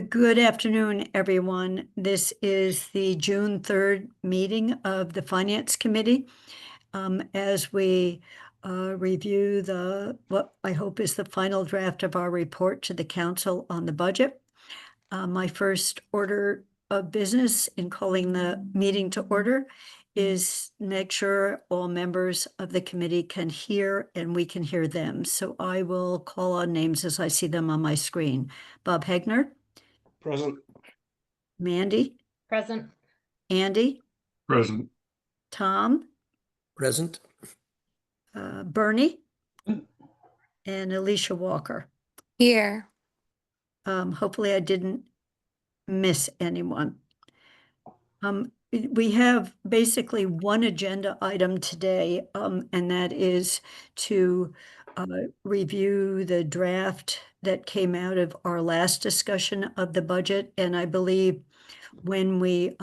Good afternoon, everyone. This is the June 3rd meeting of the Finance Committee. As we review what I hope is the final draft of our report to the council on the budget. My first order of business in calling the meeting to order is make sure all members of the committee can hear and we can hear them. So I will call on names as I see them on my screen. Bob Hegner. Present. Mandy. Present. Andy. Present. Tom. Present. Bernie. And Alicia Walker. Here. Hopefully I didn't miss anyone. We have basically one agenda item today, and that is to review the draft that came out of our last discussion of the budget. And I believe when we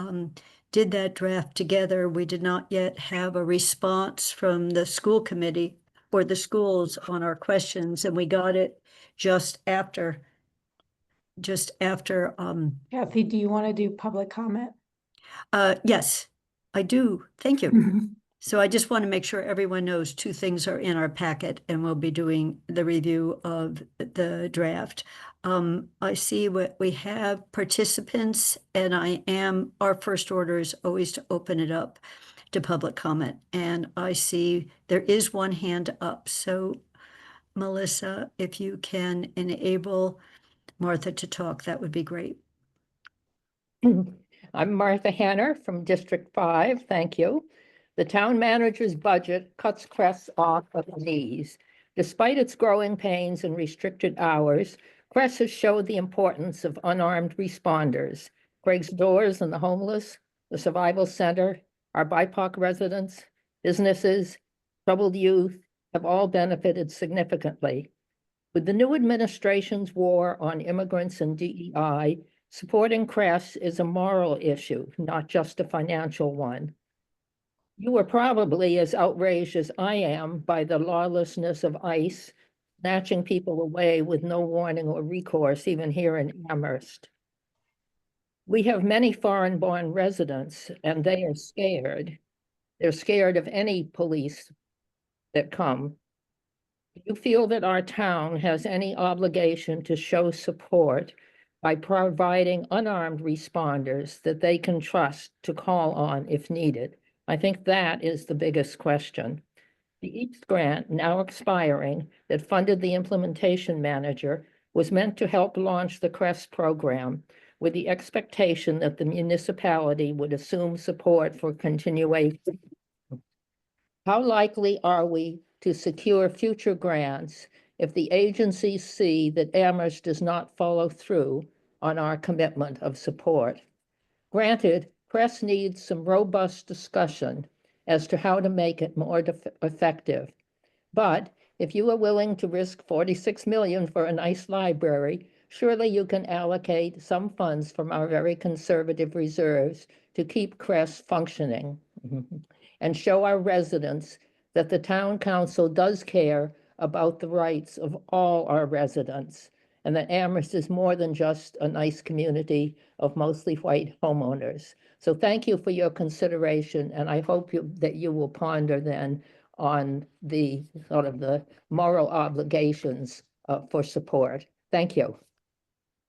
did that draft together, we did not yet have a response from the school committee or the schools on our questions, and we got it just after. Kathy, do you want to do public comment? Yes, I do. Thank you. So I just want to make sure everyone knows two things are in our packet, and we'll be doing the review of the draft. I see what we have participants, and our first order is always to open it up to public comment. And I see there is one hand up. So Melissa, if you can enable Martha to talk, that would be great. I'm Martha Hanner from District 5. Thank you. The town manager's budget cuts Crest off at the knees. Despite its growing pains and restricted hours, Crest has showed the importance of unarmed responders. Craig's Doors and the homeless, the Survival Center, our BIPOC residents, businesses, troubled youth have all benefited significantly. With the new administration's war on immigrants and DEI, supporting Crest is a moral issue, not just a financial one. You are probably as outraged as I am by the lawlessness of ICE, snatching people away with no warning or recourse, even here in Amherst. We have many foreign-born residents, and they are scared. They're scared of any police that come. Do you feel that our town has any obligation to show support by providing unarmed responders that they can trust to call on if needed? I think that is the biggest question. The EAPS grant, now expiring, that funded the implementation manager was meant to help launch the CREST program with the expectation that the municipality would assume support for continuation. How likely are we to secure future grants if the agencies see that Amherst does not follow through on our commitment of support? Granted, Crest needs some robust discussion as to how to make it more effective. But if you are willing to risk $46 million for a nice library, surely you can allocate some funds from our very conservative reserves to keep Crest functioning and show our residents that the town council does care about the rights of all our residents, and that Amherst is more than just a nice community of mostly white homeowners. So thank you for your consideration, and I hope that you will ponder then on the sort of the moral obligations for support. Thank you.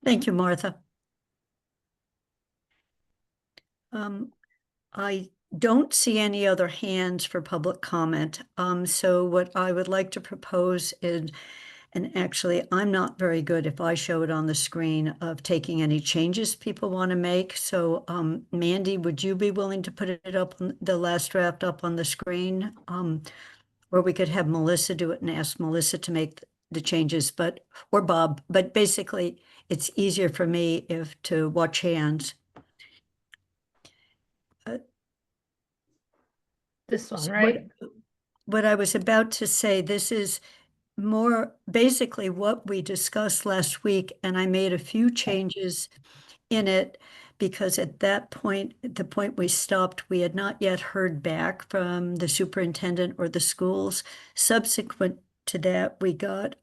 Thank you, Martha. I don't see any other hands for public comment. So what I would like to propose is, and actually I'm not very good if I show it on the screen, of taking any changes people want to make. So Mandy, would you be willing to put it up, on the last draft up on the screen? Or we could have Melissa do it and ask Melissa to make the changes, or Bob, but basically it's easier for me to watch hands. This one, right? What I was about to say, this is more basically what we discussed last week, and I made a few changes in it because at that point, the point we stopped, we had not yet heard back from the superintendent or the schools. Subsequent to that, we got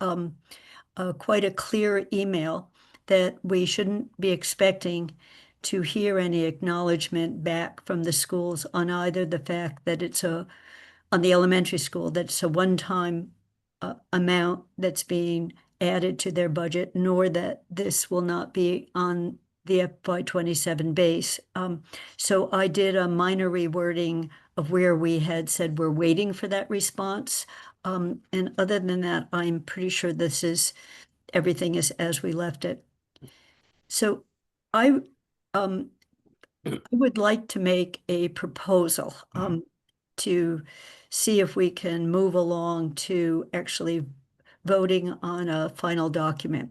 quite a clear email that we shouldn't be expecting to hear any acknowledgement back from the schools on either the fact that on the elementary school, that it's a one-time amount that's being added to their budget, nor that this will not be on the FY27 base. So I did a minor rewording of where we had said we're waiting for that response. And other than that, I'm pretty sure everything is as we left it. So I would like to make a proposal to see if we can move along to actually voting on a final document.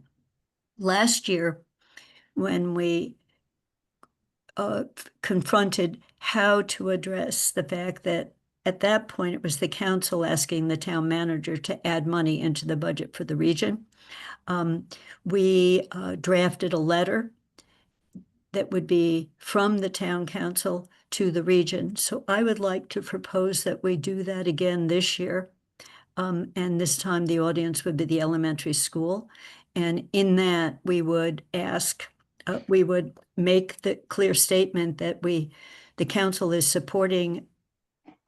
Last year, when we confronted how to address the fact that at that point it was the council asking the town manager to add money into the budget for the region, we drafted a letter that would be from the town council to the region. So I would like to propose that we do that again this year. And this time the audience would be the elementary school. And in that, we would make the clear statement that the council is supporting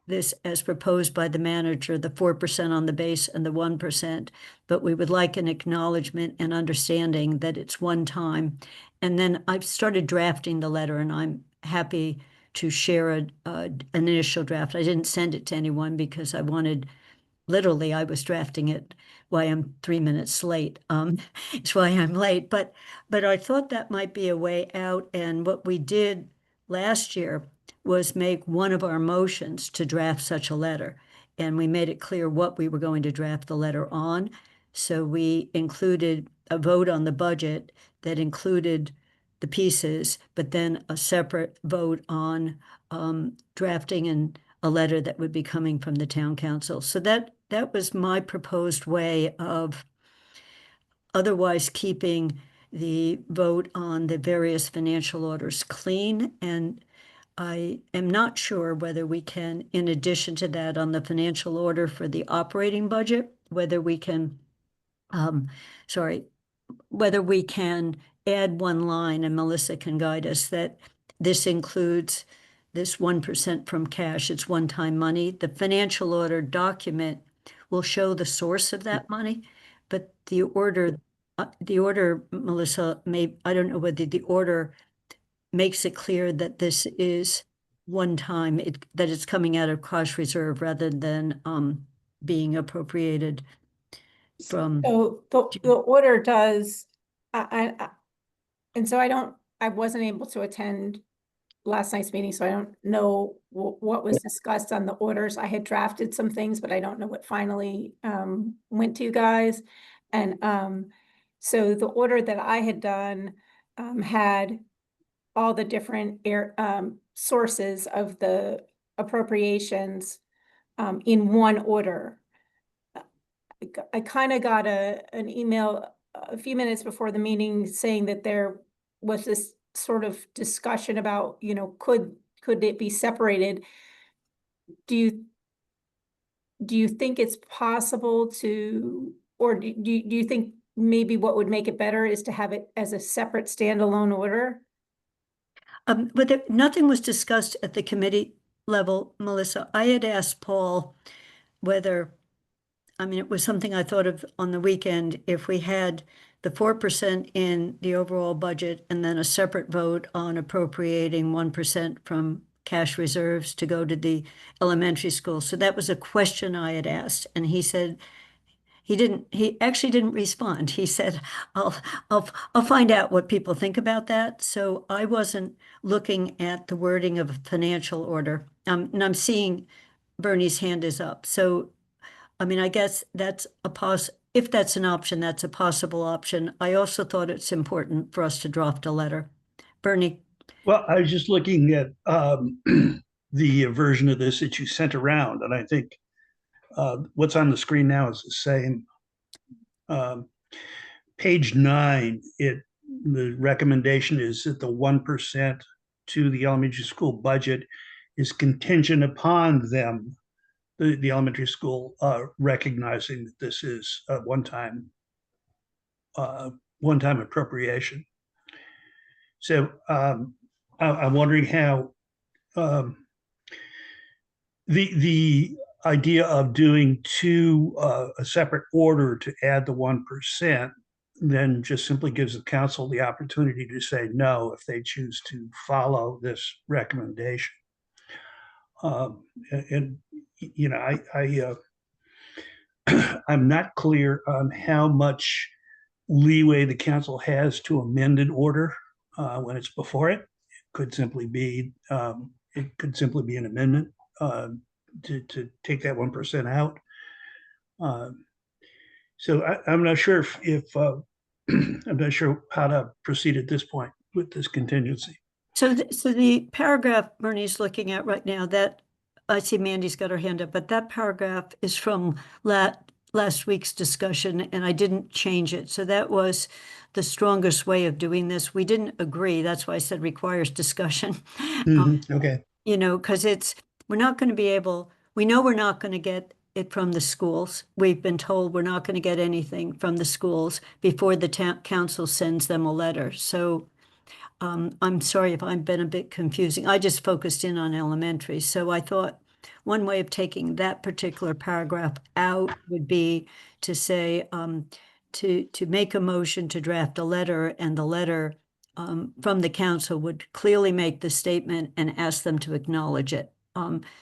this as proposed by the manager, the 4% on the base and the 1%, but we would like an acknowledgement and understanding that it's one time. And then I've started drafting the letter, and I'm happy to share an initial draft. I didn't send it to anyone because literally, I was drafting it why I'm 3 minutes late. It's why I'm late. But I thought that might be a way out. And what we did last year was make one of our motions to draft such a letter. And we made it clear what we were going to draft the letter on. So we included a vote on the budget that included the pieces, but then a separate vote on drafting a letter that would be coming from the town council. So that was my proposed way of otherwise keeping the vote on the various financial orders clean. And I am not sure whether we can, in addition to that, on the financial order for the operating budget, whether we can add one line, and Melissa can guide us, that this includes this 1% from cash. It's one-time money. The financial order document will show the source of that money, but the order, Melissa, I don't know whether the order makes it clear that this is one time, that it's coming out of cost reserve rather than being appropriated from. So the order does, and so I wasn't able to attend last night's meeting, so I don't know what was discussed on the orders. I had drafted some things, but I don't know what finally went to you guys. And so the order that I had done had all the different sources of the appropriations in one order. I kind of got an email a few minutes before the meeting saying that there was this sort of discussion about, could it be separated? Do you think it's possible to, or do you think maybe what would make it better is to have it as a separate standalone order? But nothing was discussed at the committee level, Melissa. I had asked Paul whether, it was something I thought of on the weekend, if we had the 4% in the overall budget and then a separate vote on appropriating 1% from cash reserves to go to the elementary school. So that was a question I had asked, and he said, he actually didn't respond. He said, I'll find out what people think about that. So I wasn't looking at the wording of a financial order. And I'm seeing Bernie's hand is up. So, I guess that's if that's an option, that's a possible option. I also thought it's important for us to draft a letter. Bernie. Well, I was just looking at the version of this that you sent around, and I think what's on the screen now is the same. Page 9, the recommendation is that the 1% to the elementary school budget is contingent upon them, the elementary school, recognizing that this is a one-time one-time appropriation. So I'm wondering how the idea of doing a separate order to add the 1% then just simply gives the council the opportunity to say no if they choose to follow this recommendation. And you know, I'm not clear on how much leeway the council has to amend an order when it's before it. It could simply be an amendment to take that 1% out. So I'm not sure if I'm not sure how to proceed at this point with this contingency. So the paragraph Bernie's looking at right now, that, I see Mandy's got her hand up, but that paragraph is from last week's discussion, and I didn't change it. So that was the strongest way of doing this. We didn't agree. That's why I said requires discussion. Okay. You know, because we're not going to be able, we know we're not going to get it from the schools. We've been told we're not going to get anything from the schools before the council sends them a letter. So I'm sorry if I've been a bit confusing. I just focused in on elementary. So I thought one way of taking that particular paragraph out would be to say, to make a motion to draft a letter, and the letter from the council would clearly make the statement and ask them to acknowledge it.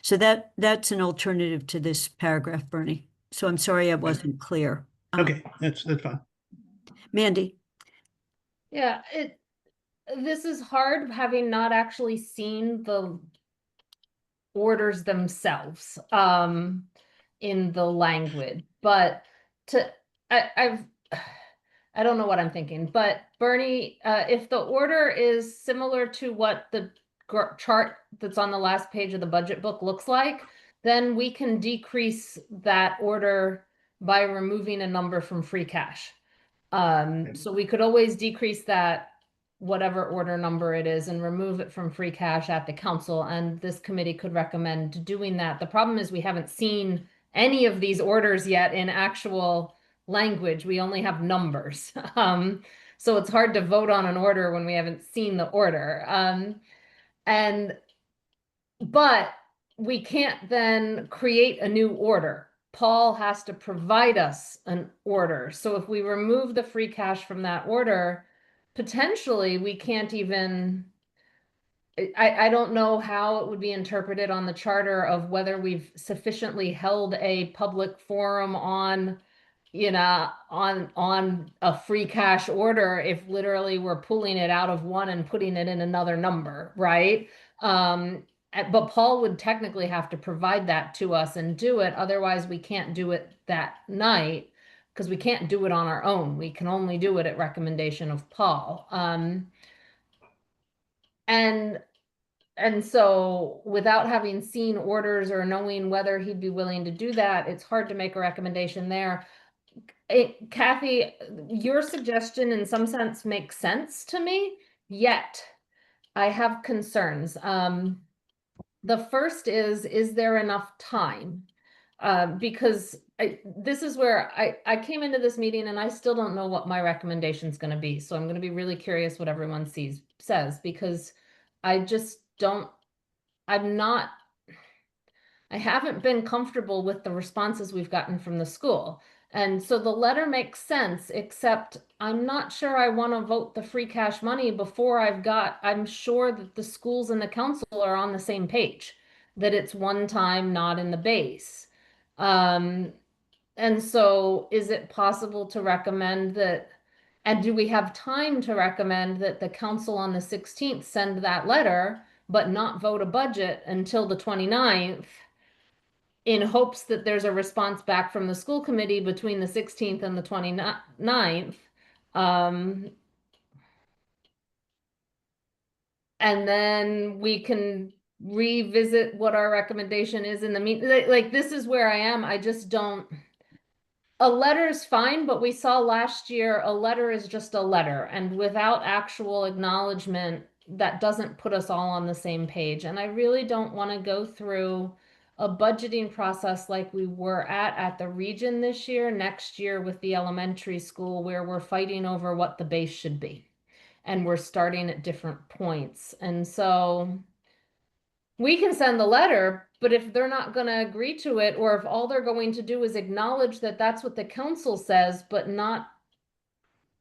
So that's an alternative to this paragraph, Bernie. So I'm sorry I wasn't clear. Okay, that's fine. Mandy. Yeah, this is hard, having not actually seen the orders themselves in the language, but I don't know what I'm thinking, but Bernie, if the order is similar to what the chart that's on the last page of the budget book looks like, then we can decrease that order by removing a number from free cash. So we could always decrease that, whatever order number it is, and remove it from free cash at the council, and this committee could recommend doing that. The problem is we haven't seen any of these orders yet in actual language. We only have numbers. So it's hard to vote on an order when we haven't seen the order. But we can't then create a new order. Paul has to provide us an order. So if we remove the free cash from that order, potentially we can't even, I don't know how it would be interpreted on the charter of whether we've sufficiently held a public forum on, you know, on a free cash order if literally we're pulling it out of one and putting it in another number, right? But Paul would technically have to provide that to us and do it. Otherwise, we can't do it that night because we can't do it on our own. We can only do it at recommendation of Paul. And so without having seen orders or knowing whether he'd be willing to do that, it's hard to make a recommendation there. Kathy, your suggestion in some sense makes sense to me, yet I have concerns. The first is there enough time? Because this is where I came into this meeting and I still don't know what my recommendation is going to be. So I'm going to be really curious what everyone says, because I just don't, I haven't been comfortable with the responses we've gotten from the school. And so the letter makes sense, except I'm not sure I want to vote the free cash money before I'm sure that the schools and the council are on the same page, that it's one time, not in the base. And so is it possible to recommend that, and do we have time to recommend that the council on the 16th send that letter, but not vote a budget until the 29th? In hopes that there's a response back from the school committee between the 16th and the 29th. And then we can revisit what our recommendation is in the meeting. Like, this is where I am. I just don't, a letter is fine, but we saw last year, a letter is just a letter. And without actual acknowledgement, that doesn't put us all on the same page. And I really don't want to go through a budgeting process like we were at the region this year, next year with the elementary school, where we're fighting over what the base should be. And we're starting at different points. And so we can send the letter, but if they're not going to agree to it, or if all they're going to do is acknowledge that that's what the council says, but not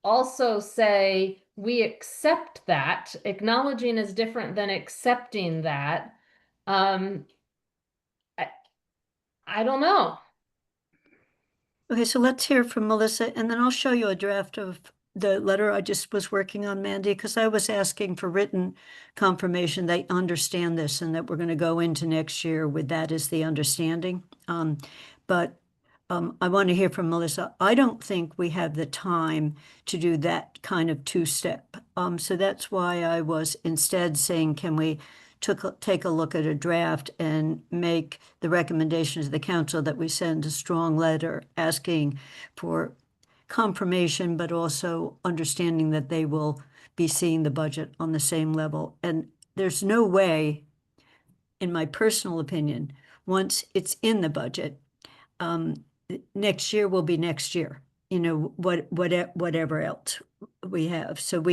also say, we accept that, acknowledging is different than accepting that. I don't know. Okay, so let's hear from Melissa, and then I'll show you a draft of the letter I just was working on, Mandy, because I was asking for written confirmation they understand this and that we're going to go into next year with that as the understanding. But I want to hear from Melissa. I don't think we have the time to do that kind of two-step. So that's why I was instead saying, can we take a look at a draft and make the recommendation to the council that we send a strong letter asking for confirmation, but also understanding that they will be seeing the budget on the same level. And there's no way, in my personal opinion, once it's in the budget, next year will be next year, whatever else we have. So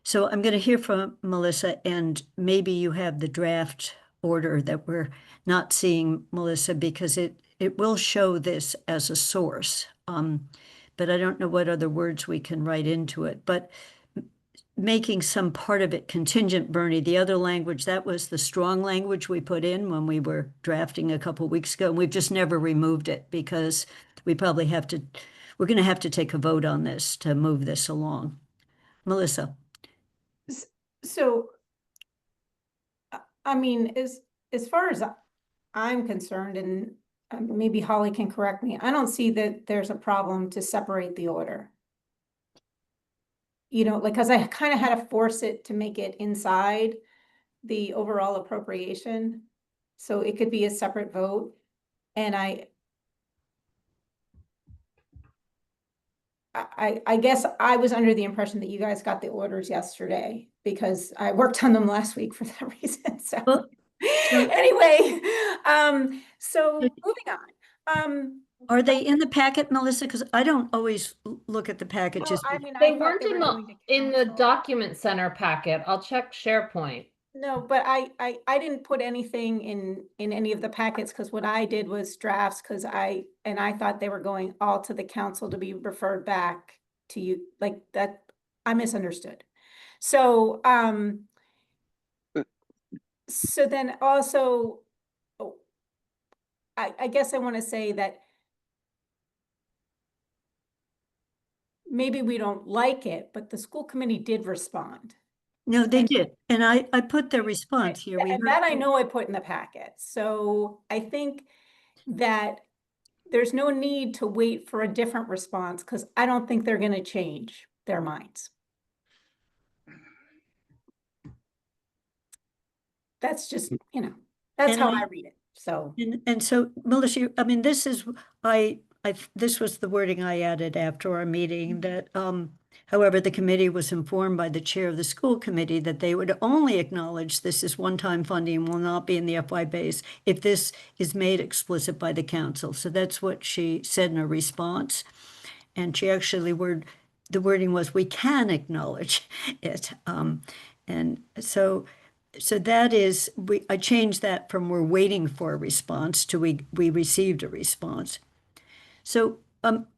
so I'm going to hear from Melissa, and maybe you have the draft order that we're not seeing, Melissa, because it will show this as a source. But I don't know what other words we can write into it. But making some part of it contingent, Bernie, the other language, that was the strong language we put in when we were drafting a couple weeks ago. And we've just never removed it because we're going to have to take a vote on this to move this along. Melissa. So, I mean, as far as I'm concerned, and maybe Holly can correct me, I don't see that there's a problem to separate the order. Because I kind of had to force it to make it inside the overall appropriation. So it could be a separate vote. And I guess I was under the impression that you guys got the orders yesterday because I worked on them last week for that reason. So Well, anyway, so moving on. Are they in the packet, Melissa? Because I don't always look at the packages. I mean, They I thought weren't they were going to in the council. document center packet. I'll check SharePoint. No, but I didn't put anything in any of the packets because what I did was drafts because I thought they were going all to the council to be referred back to you like that. I misunderstood. So so then also I guess I want to say that maybe we don't like it, but the school committee did respond. No, they did. And I put their response here. We And heard that I know I put in the packet. So I think that there's no need to wait for a different response because I don't think they're going to change their minds. That's just, that's And how I read it. So And so, Melissa, I mean, this is, this was the wording I added after our meeting that, however, the committee was informed by the chair of the school committee that they would only acknowledge this is one-time funding and will not be in the FY base if this is made explicit by the council. So that's what she said in her response. And she actually the wording was, we can acknowledge it. And so that is, I changed that from we're waiting for a response to we received a response. So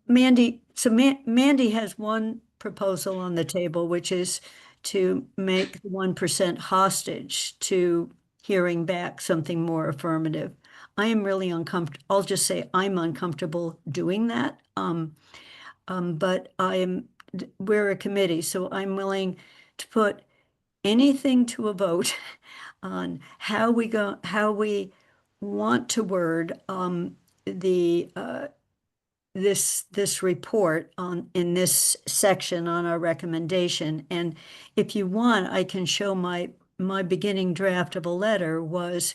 Mandy has one proposal on the table, which is to make 1% hostage to hearing back something more affirmative. I am really uncomfortable. I'll just say I'm uncomfortable doing that. But we're a committee, so I'm willing to put anything to a vote on how we want to word this report in this section on our recommendation. And if you want, I can show my beginning draft of a letter was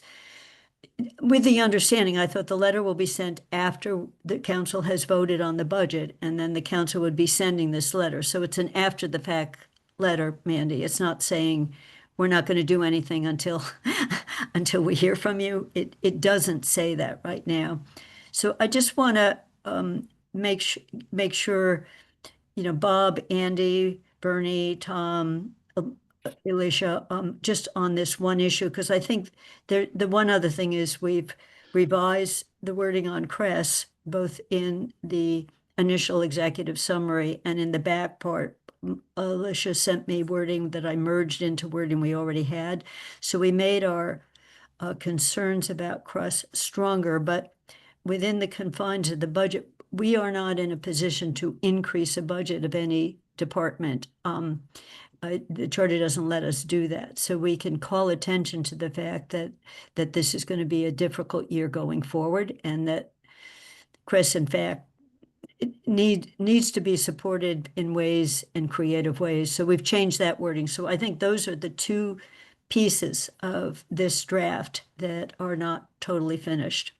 with the understanding, I thought the letter will be sent after the council has voted on the budget, and then the council would be sending this letter. So it's an after the fact letter, Mandy. It's not saying we're not going to do anything until until we hear from you. It doesn't say that right now. So I just want to make sure, Bob, Andy, Bernie, Tom, Alicia, just on this one issue, because I think the one other thing is we've revised the wording on Cress, both in the initial executive summary and in the back part. Alicia sent me wording that I merged into wording we already had. So we made our concerns about Cress stronger, but within the confines of the budget, we are not in a position to increase a budget of any department. The charter doesn't let us do that. So we can call attention to the fact that this is going to be a difficult year going forward, and that Chris, in fact, it needs to be supported in ways, in creative ways. So we've changed that wording. So I think those are the two pieces of this draft that are not totally finished.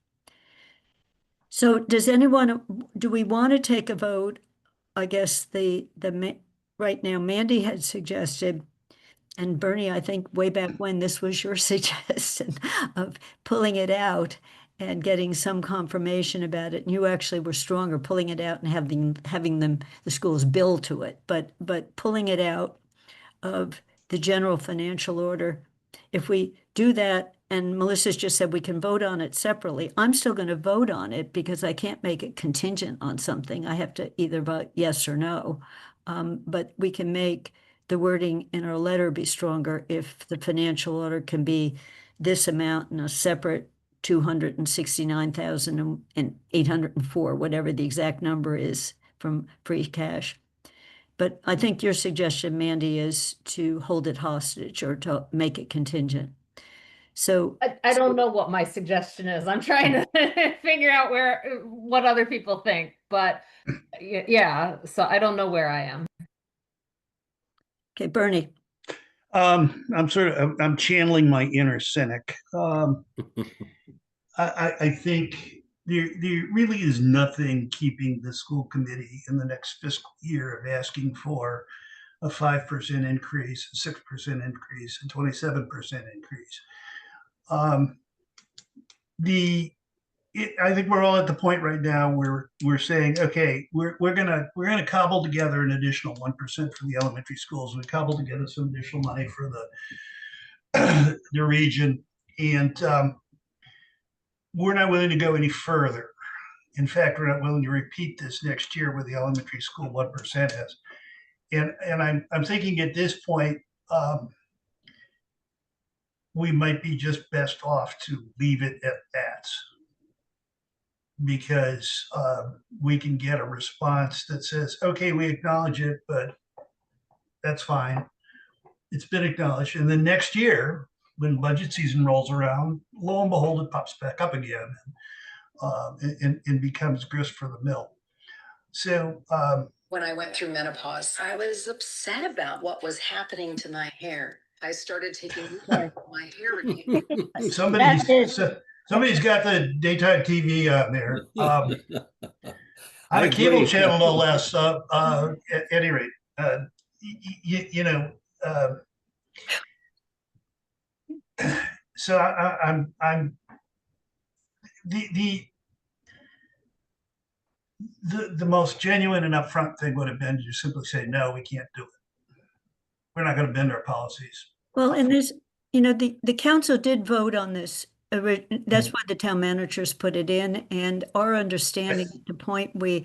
So do we want to take a vote? I guess right now, Mandy had suggested, and Bernie, I think way back when, this was your suggestion of pulling it out and getting some confirmation about it. And you actually were stronger pulling it out and having the schools bill to it. But pulling it out of the general financial order, if we do that, and Melissa's just said we can vote on it separately, I'm still going to vote on it because I can't make it contingent on something. I have to either vote yes or no. But we can make the wording in our letter be stronger if the financial order can be this amount and a separate 269,804, whatever the exact number is from free cash. But I think your suggestion, Mandy, is to hold it hostage or to make it contingent. So I don't know what my suggestion is. I'm trying to figure out what other people think, but yeah, so I don't know where I am. okay, Bernie. I'm channeling my inner cynic. I think there really is nothing keeping the school committee in the next fiscal year of asking for a 5% increase, a 6% increase, and 27% increase. I think we're all at the point right now where we're saying, okay, we're gonna cobble together an additional 1% for the elementary schools. We cobble together some additional money for the the region, and we're not willing to go any further. In fact, we're not willing to repeat this next year with the elementary school 1% is. And I'm thinking at this point, we might be just best off to leave it at that, because we can get a response that says, okay, we acknowledge it, but that's fine. It's been acknowledged. And then next year, when budget season rolls around, lo and behold, it pops back up again and becomes grist for the mill. So when I went through menopause, I was upset about what was happening to my hair. I started taking my hair again. Somebody's got the daytime TV on there. On a cable channel, no less. At any rate, so I'm the most genuine and upfront thing would have been to simply say, no, we can't do it. We're not going to bend our policies. Well, and there's, the council did vote on this. That's why the town managers put it in. And our understanding at the point we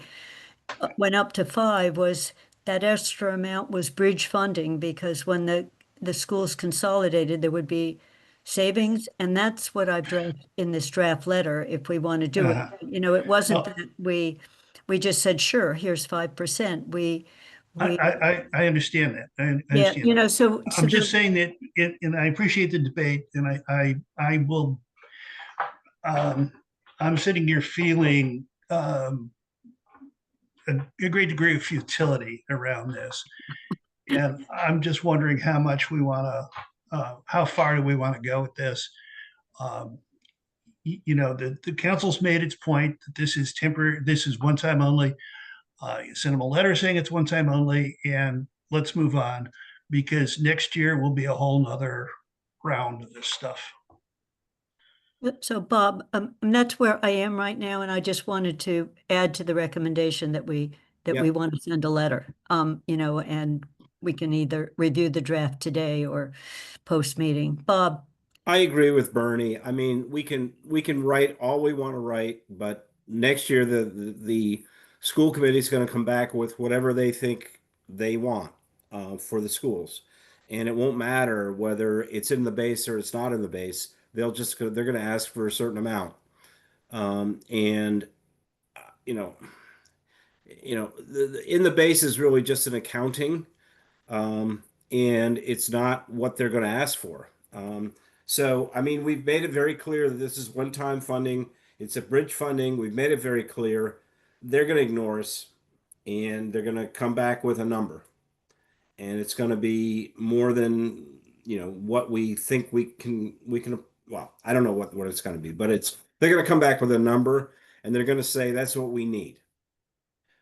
went up to 5 was that extra amount was bridge funding, because when the schools consolidated, there would be savings. And that's what I've drafted in this draft letter, if we want to do it. It wasn't that we just said, sure, here's 5%. I understand that. I understand yeah, so I'm just saying that, and I appreciate the debate, and I will. I'm sitting here feeling a great degree of futility around this, and I'm just wondering how much we want to, how far do we want to go with this? The council's made its point that this is temporary. This is one time only. You send them a letter saying it's one time only, and let's move on, because next year will be a whole nother round of this stuff. So Bob, that's where I am right now, and I just wanted to add to the recommendation that we Yep. want to send a letter. And we can either review the draft today or post meeting. Bob, I agree with Bernie. I mean, we can write all we want to write, but next year the school committee is going to come back with whatever they think they want for the schools, and it won't matter whether it's in the base or it's not in the base. They're going to ask for a certain amount, and you know, in the base is really just an accounting, um, and it's not what they're going to ask for. So, I mean, we've made it very clear that this is one-time funding. It's a bridge funding. We've made it very clear. They're going to ignore us, and they're going to come back with a number, and it's going to be more than what we think we can. Well, I don't know what it's going to be, but they're going to come back with a number, and they're going to say that's what we need.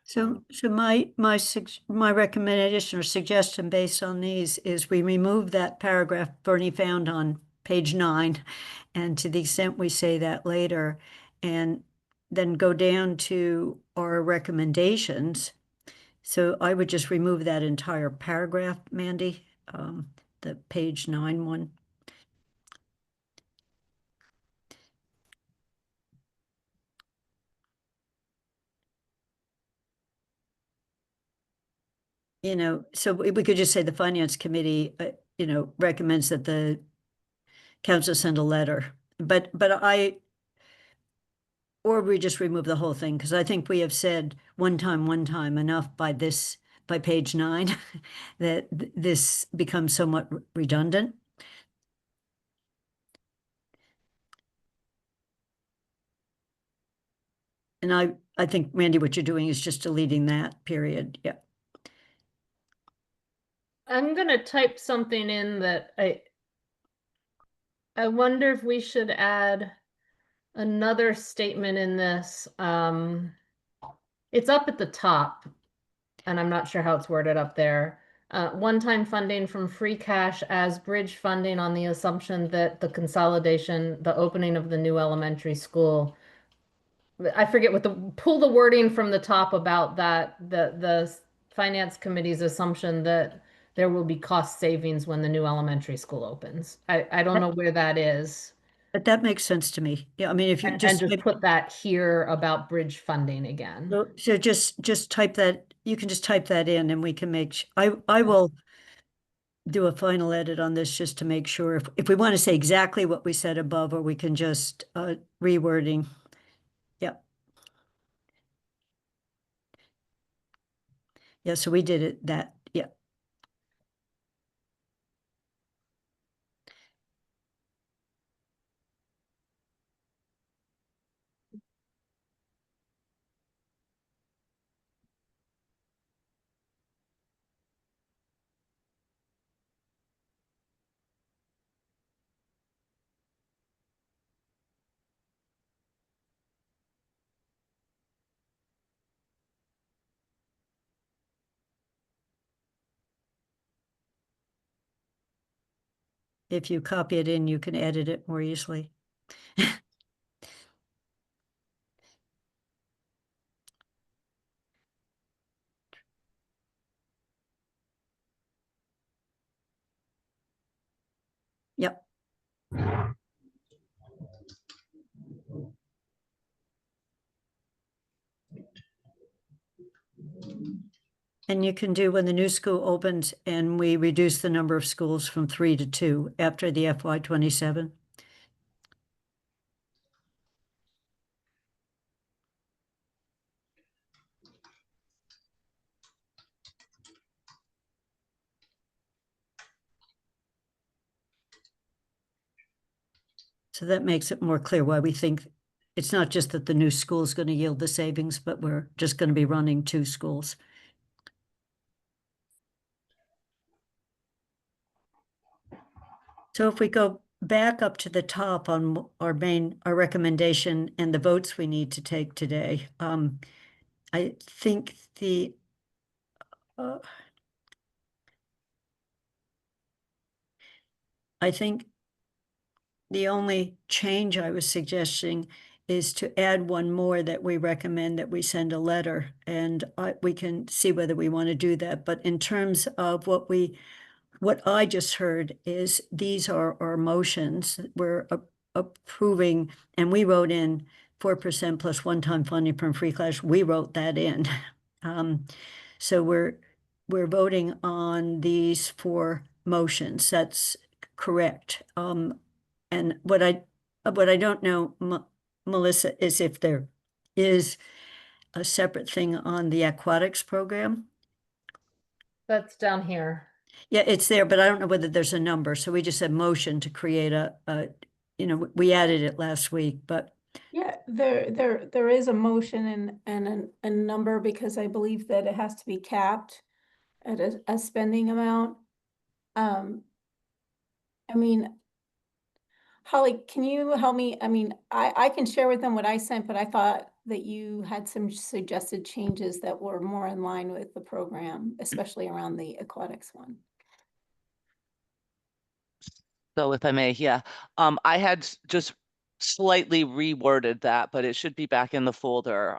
so my recommendation or suggestion based on these is we remove that paragraph Bernie found on page 9, and to the extent we say that later, and then go down to our recommendations. So I would just remove that entire paragraph, Mandy, the page 9 one. So we could just say the finance committee, recommends that the council send a letter. But or we just remove the whole thing, because I think we have said one time enough by page 9, that this becomes somewhat redundant. And I think, Randy, what you're doing is just deleting that period. Yeah. I'm gonna type something in that I wonder if we should add another statement in this. It's up at the top, and I'm not sure how it's worded up there. One-time funding from free cash as bridge funding on the assumption that the opening of the new elementary school. I forget pull the wording from the top about that, the finance committee's assumption that there will be cost savings when the new elementary school opens. I don't know where that is. But that makes sense to me. Yeah, I mean, if you And just just put that here about bridge funding again. so just type that, you can just type that in, and we can I will do a final edit on this just to make sure if we want to say exactly what we said above, or we can just rewording. Yep. Yeah, so we did it yeah. If you copy it in, you can edit it more easily. Yep. And you can do when the new school opens and we reduce the number of schools from 3 to 2 after the FY27. So that makes it more clear why we think it's not just that the new school is going to yield the savings, but we're just going to be running 2 schools. So if we go back up to the top on our recommendation and the votes we need to take today, I think I think the only change I was suggesting is to add one more, that we recommend that we send a letter, and we can see whether we want to do that. But in terms of what I just heard is these are our motions. We're approving, and we wrote in 4% plus one-time funding from free cash. We wrote that in. So we're voting on these four motions. That's correct. And what I don't know, Melissa, is if there is a separate thing on the aquatics program. That's down here. Yeah, it's there, but I don't know whether there's a number. So we just said motion to create we added it last week, but Yeah, there is a motion and a number, because I believe that it has to be capped at a spending amount. I mean, Holly, can you help me? I mean, I can share with them what I sent, but I thought that you had some suggested changes that were more in line with the program, especially around the aquatics one. So if I may, yeah, I had just slightly reworded that, but it should be back in the folder.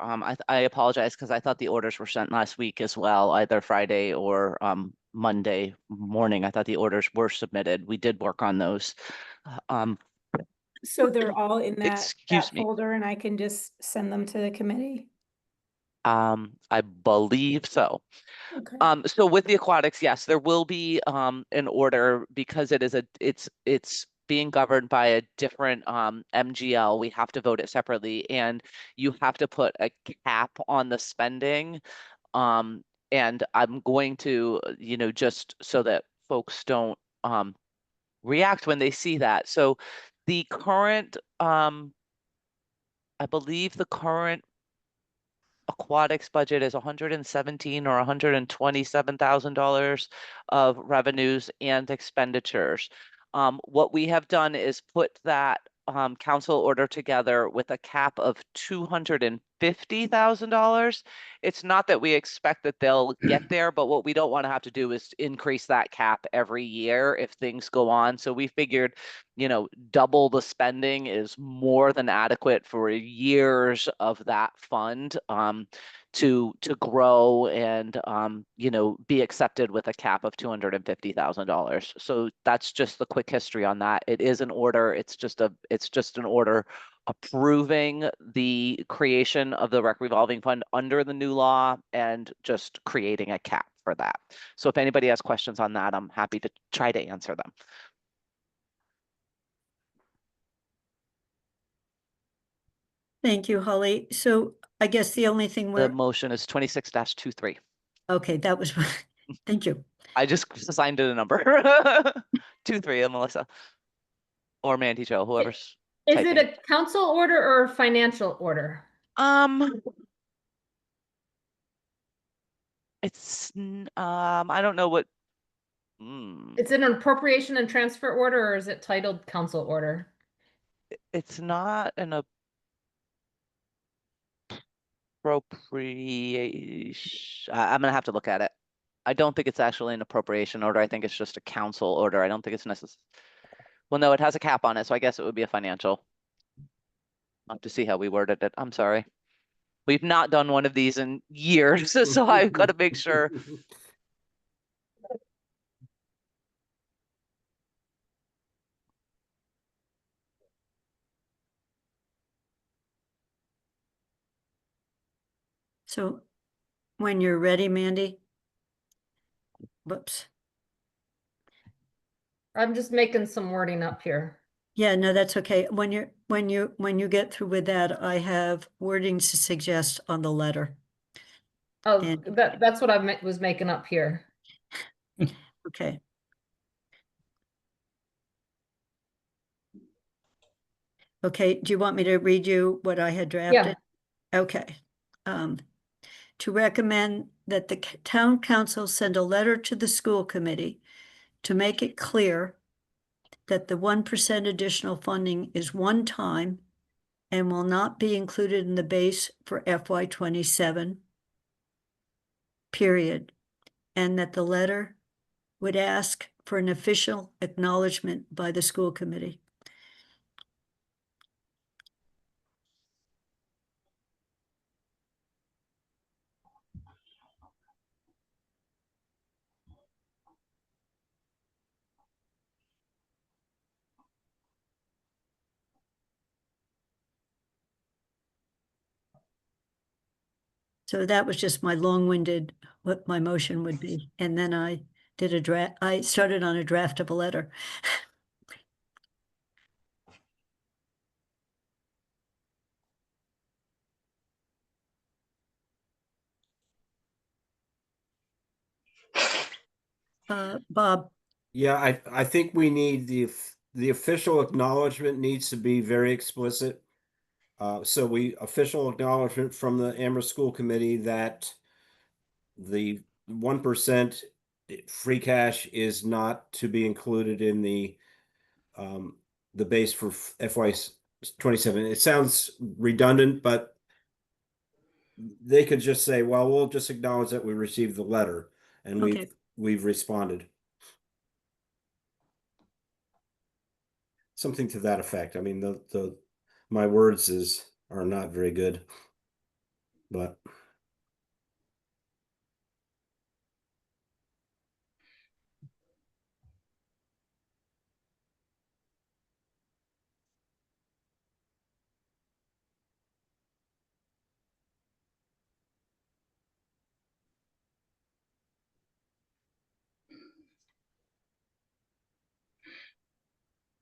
I apologize because I thought the orders were sent last week as well, either Friday or Monday morning. I thought the orders were submitted. We did work on those. Um, So they're all in Excuse that me. folder, and I can just send them to the committee? I believe so. Okay. So with the aquatics, yes, there will be an order because it's being governed by a different MGL. We have to vote it separately, and you have to put a cap on the spending. And I'm going to, just so that folks don't react when they see that. So the current, I believe the current aquatics budget is 117 or $127,000 of revenues and expenditures. What we have done is put that council order together with a cap of $250,000. It's not that we expect that they'll get there, but what we don't want to have to do is increase that cap every year if things go on. So we figured, double the spending is more than adequate for years of that fund to grow and be accepted with a cap of $250,000. So that's just the quick history on that. It is an order. It's just an order approving the creation of the rec revolving fund under the new law and just creating a cap for that. So if anybody has questions on that, I'm happy to try to answer them. thank you, Holly. So I guess the only thing The we're, motion is 26-23. okay, that was, thank you. I just assigned it a number. 23, Melissa. Or Mandy Joe, whoever's Is typing. it a council order or a financial order? It's I don't know what. Is it an appropriation and transfer order, or is it titled council order? It's not an appropriation. I'm gonna have to look at it. I don't think it's actually an appropriation order. I think it's just a council order. I don't think it's necessary. Well, no, it has a cap on it, so I guess it would be a financial. I'll have to see how we worded it. I'm sorry. We've not done one of these in years, so I've got to make sure. So when you're ready, Mandy. Whoops. I'm just making some wording up here. Yeah, no, that's okay. When you get through with that, I have wording to suggest on the letter. Oh, And- that's what I was making up here. Okay. Okay, do you want me to read you what I had drafted? Okay. To recommend that the town council send a letter to the school committee to make it clear that the 1% additional funding is one time and will not be included in the base for FY27, period. And that the letter would ask for an official acknowledgement by the school committee. So that was just my long-winded, what my motion would be. And then I did a draft, I started on a draft of a letter. Bob, Yeah, I think we need the official acknowledgement needs to be very explicit. So official acknowledgement from the Amherst School Committee that the 1% free cash is not to be included in the base for FY 27. It sounds redundant, but they could just say, well, we'll just acknowledge that we received the letter and okay. we've responded. Something to that effect. I mean, my words are not very good, but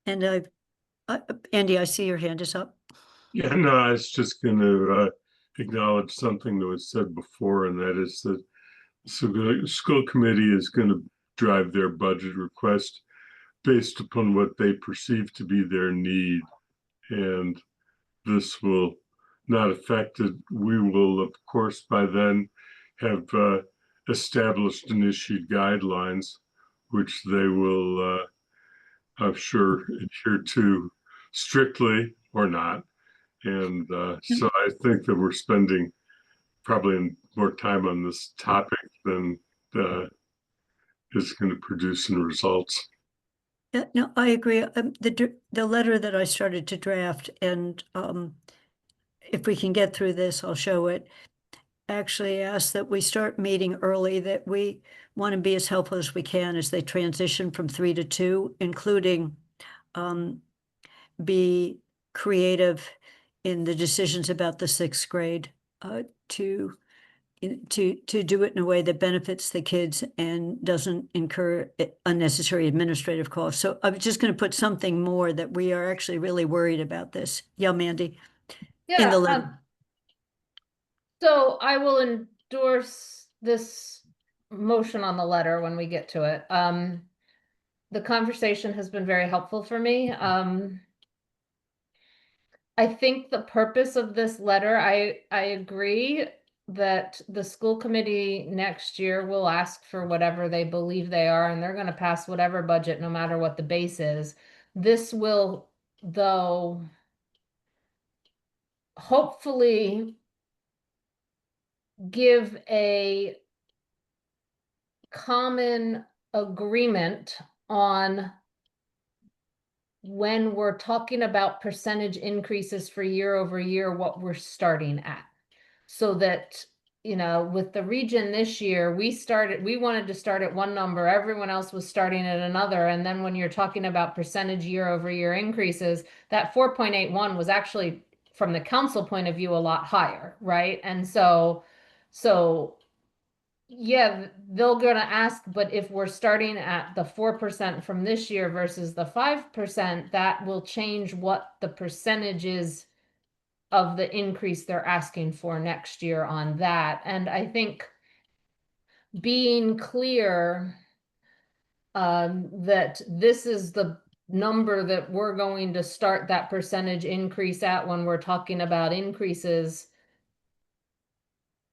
And Andy, I see your hand is up. Yeah, no, I was just going to acknowledge something that was said before, and that is that the school committee is going to drive their budget request based upon what they perceive to be their need. And this will not affect it. We will, of course, by then have established and issued guidelines, which they will, I'm sure, adhere to strictly or not. And so I think that we're spending probably more time on this topic than is going to produce in results. Yeah, no, I agree. The letter that I started to draft, and if we can get through this, I'll show it. Actually asked that we start meeting early, that we want to be as helpful as we can as they transition from 3 to 2, including be creative in the decisions about the 6th grade, to do it in a way that benefits the kids and doesn't incur unnecessary administrative costs. So I was just going to put something more that we are actually really worried about this. Yeah, Mandy. In the letter. So I will endorse this motion on the letter when we get to it. The conversation has been very helpful for me. I think the purpose of this letter, I agree that the school committee next year will ask for whatever they believe they are, and they're going to pass whatever budget, no matter what the base is. This will, though, hopefully give a common agreement on when we're talking about percentage increases for year over year, what we're starting at. So that, you know, with the region this year, we wanted to start at one number, everyone else was starting at another. And then when you're talking about percentage year over year increases, that 4.81 was actually, from the council point of view, a lot higher, right? And so yeah, they're gonna ask, but if we're starting at the 4% from this year versus the 5%, that will change what the percentage is of the increase they're asking for next year on that. And I think being clear that this is the number that we're going to start that percentage increase at when we're talking about increases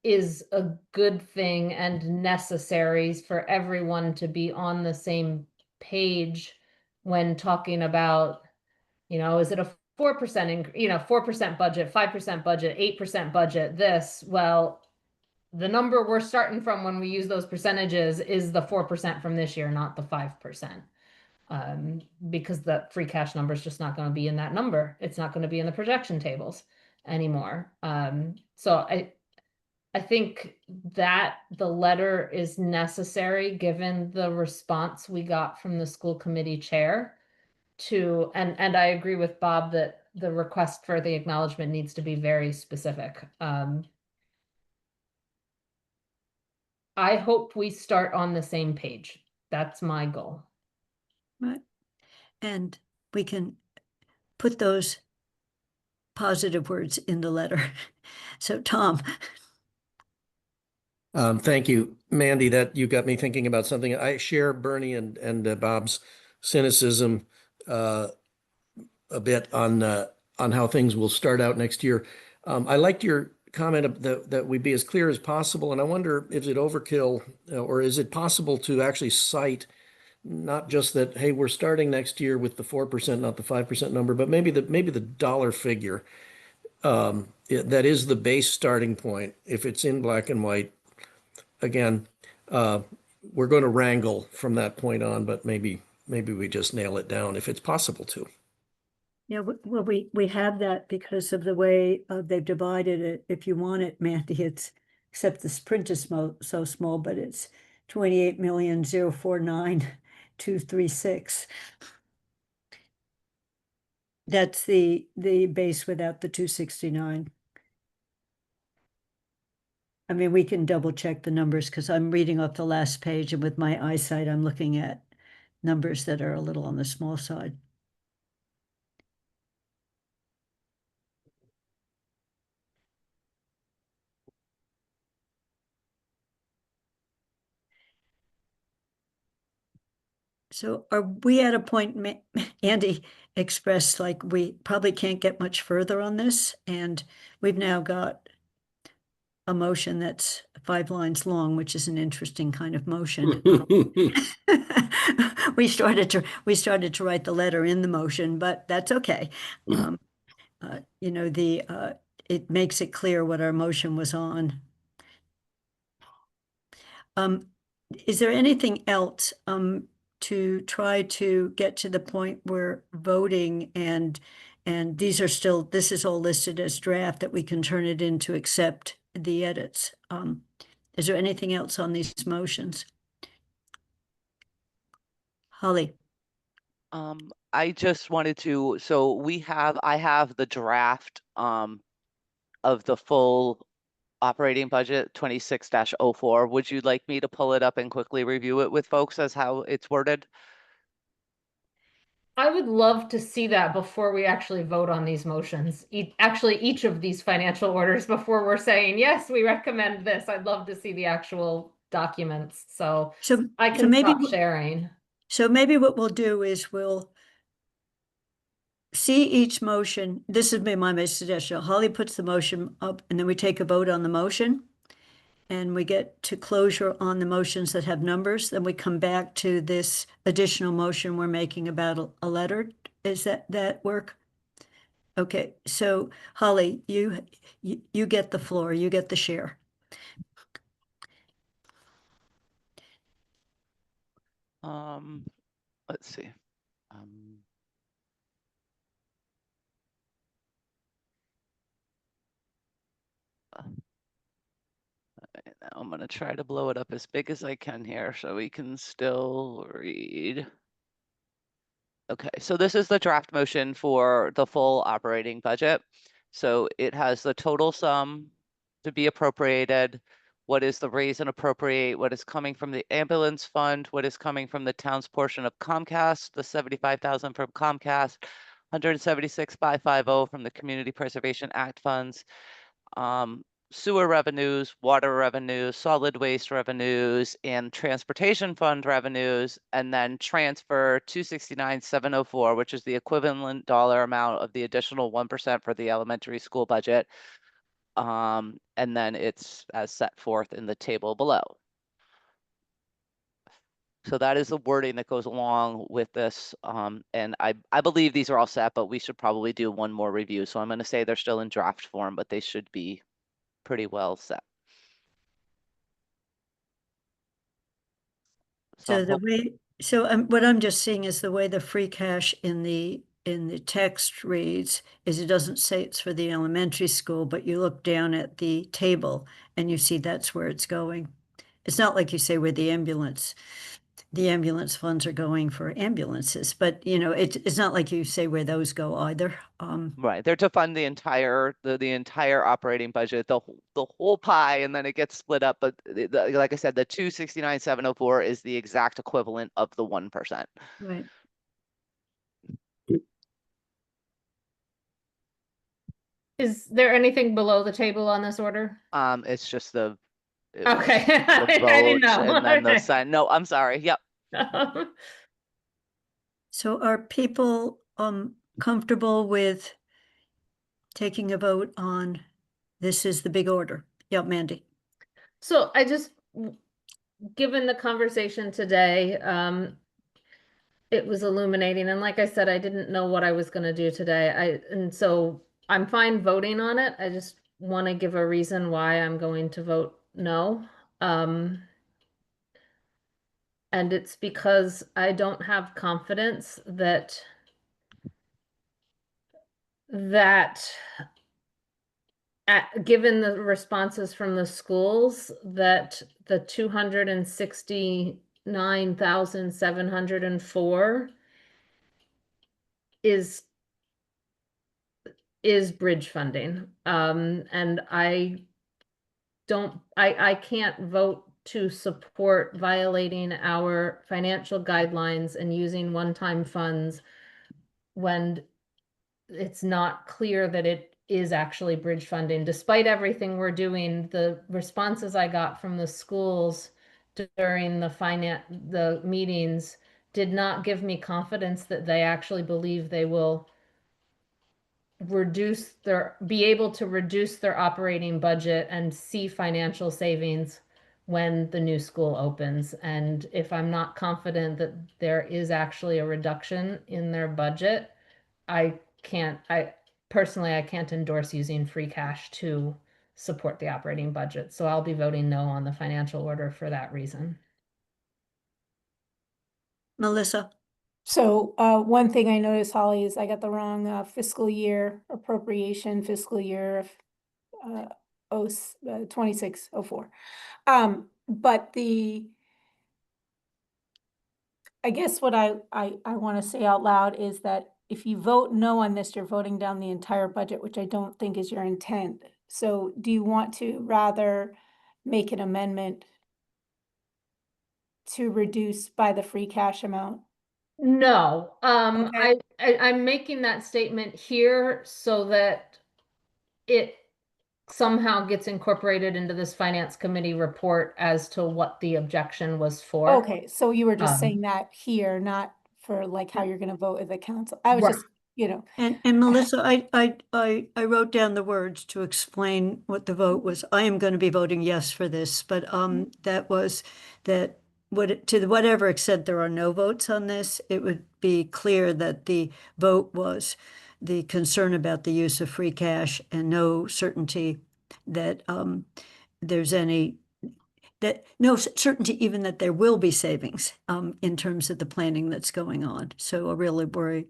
is a good thing and necessary for everyone to be on the same page when talking about, you know, is it a 4%, 4% budget, 5% budget, 8% budget, this? Well, the number we're starting from when we use those percentages is the 4% from this year, not the 5%. Because the free cash number is just not going to be in that number. It's not going to be in the projection tables anymore. So I think that the letter is necessary given the response we got from the school committee chair and I agree with Bob that the request for the acknowledgement needs to be very specific. I hope we start on the same page. That's my goal. Right. And we can put those positive words in the letter. So Tom, Thank you, Mandy, that you got me thinking about something. I share Bernie and Bob's cynicism a bit on how things will start out next year. I liked your comment that we be as clear as possible, and I wonder, is it overkill or is it possible to actually cite not just that, hey, we're starting next year with the 4%, not the 5% number, but maybe the dollar figure that is the base starting point. If it's in black and white, again, we're going to wrangle from that point on, but maybe we just nail it down if it's possible to. yeah, well, we have that because of the way they've divided it. If you want it, Mandy, it's, except this print is so small, but it's 28,049,236. That's the base without the 269. I mean, we can double check the numbers because I'm reading off the last page, and with my eyesight, I'm looking at numbers that are a little on the small side. So are we at a point, Andy expressed like we probably can't get much further on this, and we've now got a motion that's 5 lines long, which is an interesting kind of motion. We started to write the letter in the motion, but that's okay. You know, it makes it clear what our motion was on. Is there anything else to try to get to the point where voting and this is all listed as draft, that we can turn it into accept the edits? Is there anything else on these motions? Holly? I just wanted to, so I have the draft of the full operating budget 26-04. Would you like me to pull it up and quickly review it with folks as how it's worded? I would love to see that before we actually vote on these motions. Actually, each of these financial orders before we're saying, yes, we recommend this. I'd love to see the actual documents. So I can maybe stop sharing. So maybe what we'll do is we'll see each motion. This has been my suggestion. Holly puts the motion up, and then we take a vote on the motion. And we get to closure on the motions that have numbers. Then we come back to this additional motion we're making about a letter. Is that work? Okay, so Holly, you get the floor. You get the share. Let's see. Um, I'm going to try to blow it up as big as I can here so we can still read. Okay, so this is the draft motion for the full operating budget. So it has the total sum to be appropriated, what is the raise and appropriate, what is coming from the ambulance fund, what is coming from the town's portion of Comcast, the 75,000 from Comcast, 176,550 from the Community Preservation Act funds, sewer revenues, water revenues, solid waste revenues, and transportation fund revenues, and then transfer 269,704, which is the equivalent dollar amount of the additional 1% for the elementary school budget. And then it's as set forth in the table below. So that is the wording that goes along with this. And I believe these are all set, but we should probably do one more review. So I'm going to say they're still in draft form, but they should be pretty well set. So what I'm just seeing is the way the free cash in the text reads is it doesn't say it's for the elementary school, but you look down at the table and you see that's where it's going. It's not like you say where the ambulance the ambulance funds are going for ambulances, but you know, it's not like you say where those go either. Right, they're to fund the entire operating budget, the whole pie, and then it gets split up. But like I said, the 269,704 is the exact equivalent of the 1%. Right. Is there anything below the table on this order? It's just it was Okay, the I didn't vote know. and then the Okay. sign. No, I'm sorry. Yep. So are people comfortable with taking a vote on this is the big order? Yep, Mandy. So I just, given the conversation today, it was illuminating. And like I said, I didn't know what I was going to do today. And so I'm fine voting on it. I just want to give a reason why I'm going to vote no. And it's because I don't have confidence that given the responses from the schools, that the 269,704 is bridge funding. And I can't vote to support violating our financial guidelines and using one-time funds when it's not clear that it is actually bridge funding. Despite everything we're doing, the responses I got from the schools during the meetings did not give me confidence that they actually believe they will be able to reduce their operating budget and see financial savings when the new school opens. And if I'm not confident that there is actually a reduction in their budget, I personally, I can't endorse using free cash to support the operating budget. So I'll be voting no on the financial order for that reason. Melissa? So one thing I noticed, Holly, is I got the wrong fiscal year appropriation, fiscal year of 2604. But I guess what I want to say out loud is that if you vote no on this, you're voting down the entire budget, which I don't think is your intent. So do you want to rather make an amendment to reduce by the free cash amount? No, Okay. I'm making that statement here so that it somehow gets incorporated into this finance committee report as to what the objection was for. Okay, so you were just Um, saying that here, not for like how you're gonna vote at the council. I was Right. just, you know, And Melissa, I wrote down the words to explain what the vote was. I am going to be voting yes for this, but that was that to whatever extent there are no votes on this, it would be clear that the vote was the concern about the use of free cash and no certainty that there's any no certainty even that there will be savings in terms of the planning that's going on. So I really worry.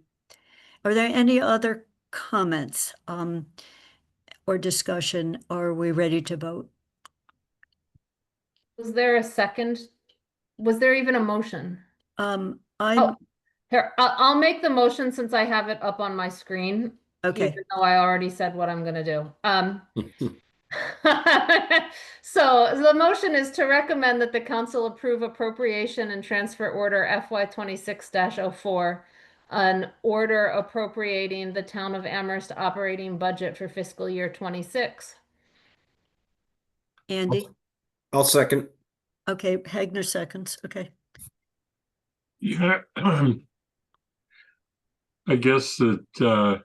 Are there any other comments or discussion? Are we ready to vote? Was there a second? Was there even a motion? I'm Here, I'll make the motion since I have it up on my screen. okay. Even though I already said what I'm gonna do. So the motion is to recommend that the council approve appropriation and transfer order FY 26-04, an order appropriating the town of Amherst operating budget for fiscal year 26. Andy? I'll second. Okay, Hagner seconds. Okay. Yeah, I guess that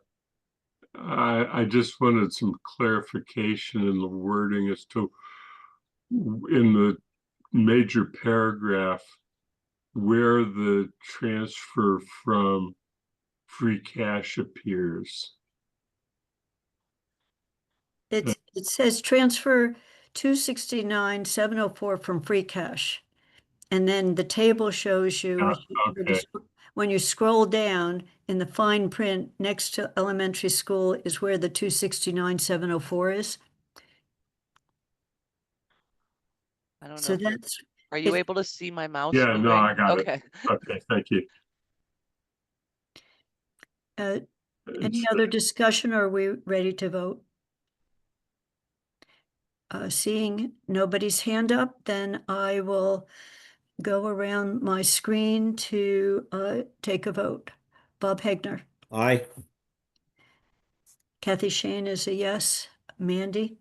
I just wanted some clarification in the wording as to in the major paragraph where the transfer from free cash appears. It says transfer 269,704 from free cash. And then the table shows you Okay. when you scroll down in the fine print next to elementary school is where the 269,704 is. I don't know. So that's Are you It's- able to see my mouse Yeah, no, I moving? got it. Okay. Okay, thank you. Any It's, other discussion, or are we ready to vote? Seeing nobody's hand up, then I will go around my screen to take a vote. Bob Hegner, Aye. Kathy Shane is a yes. Mandy,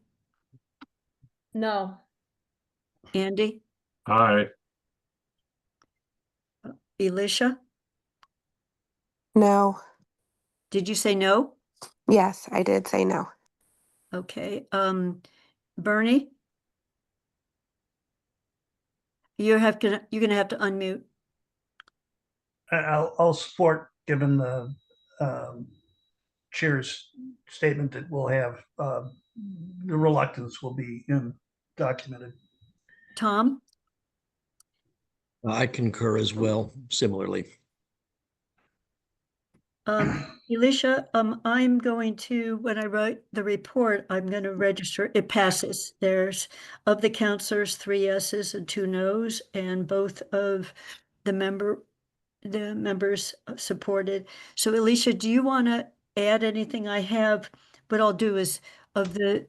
No, Andy, Aye. Elisha, No. did you say no? Yes, I did say no. Okay, Bernie? You're gonna have to unmute. I'll support, given the chair's statement that we'll have, the reluctance will be documented. Tom, I concur as well, similarly. Elisha, I'm going to, when I write the report, I'm gonna register, it passes. There's, of the counselors, 3 yeses and 2 nos, and both of the members supported. So Elisha, do you want to add anything? I have, what I'll do is, of the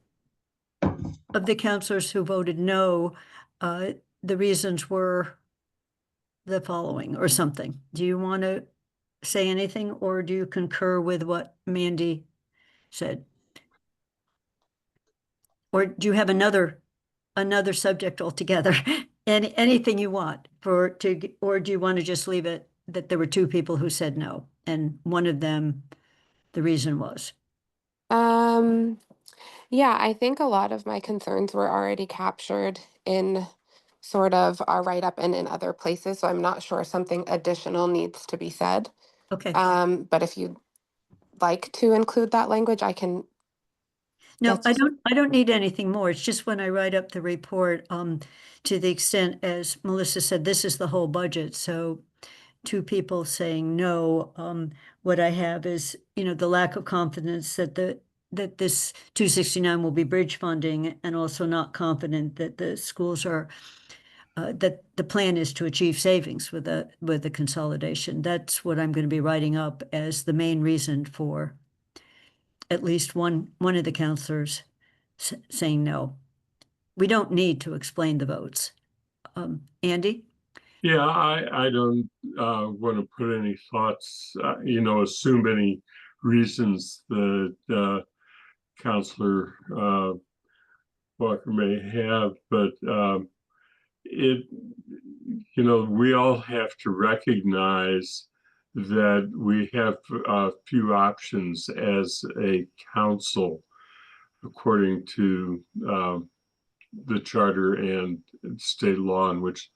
counselors who voted no, the reasons were the following or something. Do you want to say anything, or do you concur with what Mandy said? Or do you have another subject altogether? Anything you want or do you want to just leave it that there were 2 people who said no, and one of them, the reason was? Yeah, I think a lot of my concerns were already captured in sort of our write-up and in other places, so I'm not sure something additional needs to be said. Okay. But if you'd like to include that language, I can. No, I That's- don't need anything more. It's just when I write up the report, to the extent, as Melissa said, this is the whole budget, so 2 people saying no, what I have is, the lack of confidence that this 269 will be bridge funding, and also not confident that the schools are, that the plan is to achieve savings with the consolidation. That's what I'm gonna be writing up as the main reason for at least one of the counselors saying no. We don't need to explain the votes. Andy? yeah, I don't want to put any thoughts, assume any reasons that Counselor Walker may have, but we all have to recognize that we have a few options as a council, according to the charter and state law in which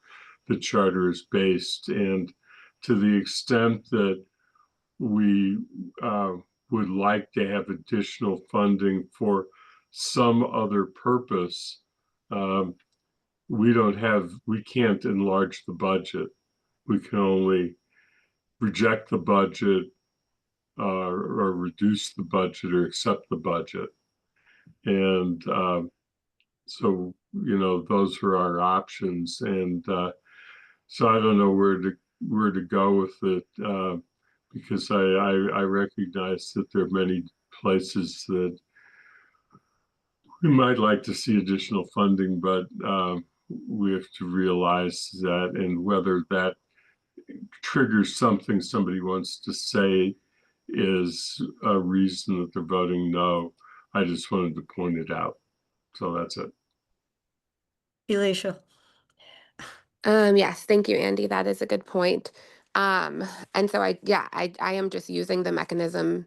the charter is based. And to the extent that we would like to have additional funding for some other purpose, we can't enlarge the budget. We can only reject the budget or reduce the budget or accept the budget. And so, those are our options. And so I don't know where to go with it, because I recognize that there are many places that we might like to see additional funding, but we have to realize that, and whether that triggers something somebody wants to say is a reason that they're voting no. I just wanted to point it out. So that's it. Elisha? Yes, thank you, Andy. That is a good point. And so I am just using the mechanism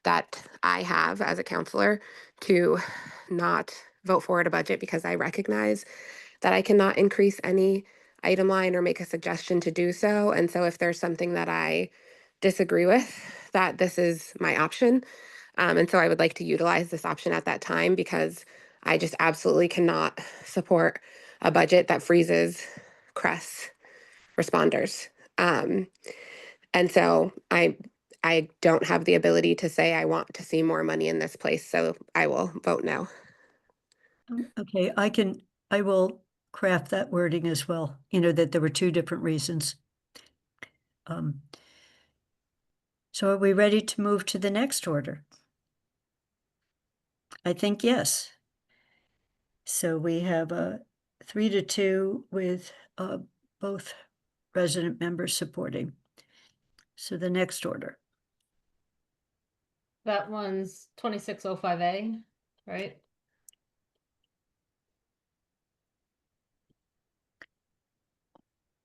that I have as a counselor to not vote forward a budget, because I recognize that I cannot increase any item line or make a suggestion to do so. And so if there's something that I disagree with, that this is my option. And so I would like to utilize this option at that time, because I just absolutely cannot support a budget that freezes CRESS responders. And so I don't have the ability to say I want to see more money in this place, so I will vote no. Okay, I will craft that wording as well, you know, that there were two different reasons. So are we ready to move to the next order? I think yes. So we have a 3-2 with both resident members supporting. So the next order. That one's 2605A, right?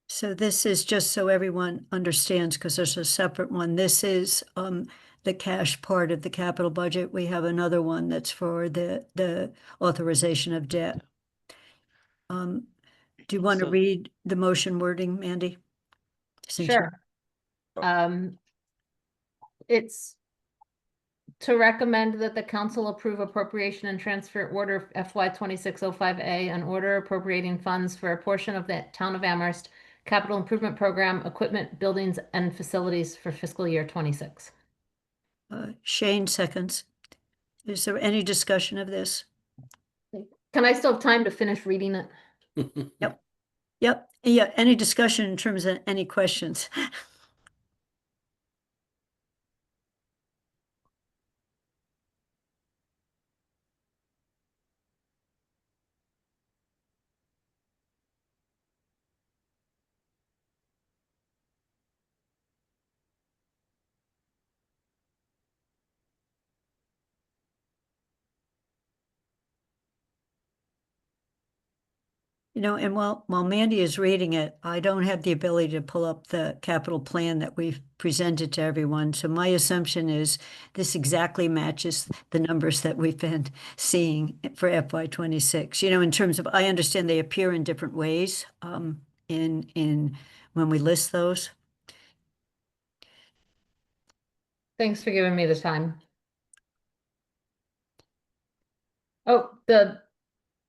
So this is just so everyone understands, because there's a separate one. This is the cash part of the capital budget. We have another one that's for the authorization of debt. Do you want to So- read the motion wording, Mandy? Since you- Sure. It's to recommend that the council approve appropriation and transfer order FY 2605A, an order appropriating funds for a portion of the Town of Amherst Capital Improvement Program, equipment, buildings, and facilities for fiscal year 26. Shane seconds. Is there any discussion of this? Can I still have time to finish reading it? Yep. Yep. Yeah. Any discussion in terms of any questions? You know, and while Mandy is reading it, I don't have the ability to pull up the capital plan that we've presented to everyone. So my assumption is this exactly matches the numbers that we've been seeing for FY 26. You know, in terms of, I understand they appear in different ways in when we list those. Thanks for giving me the time. Oh, no,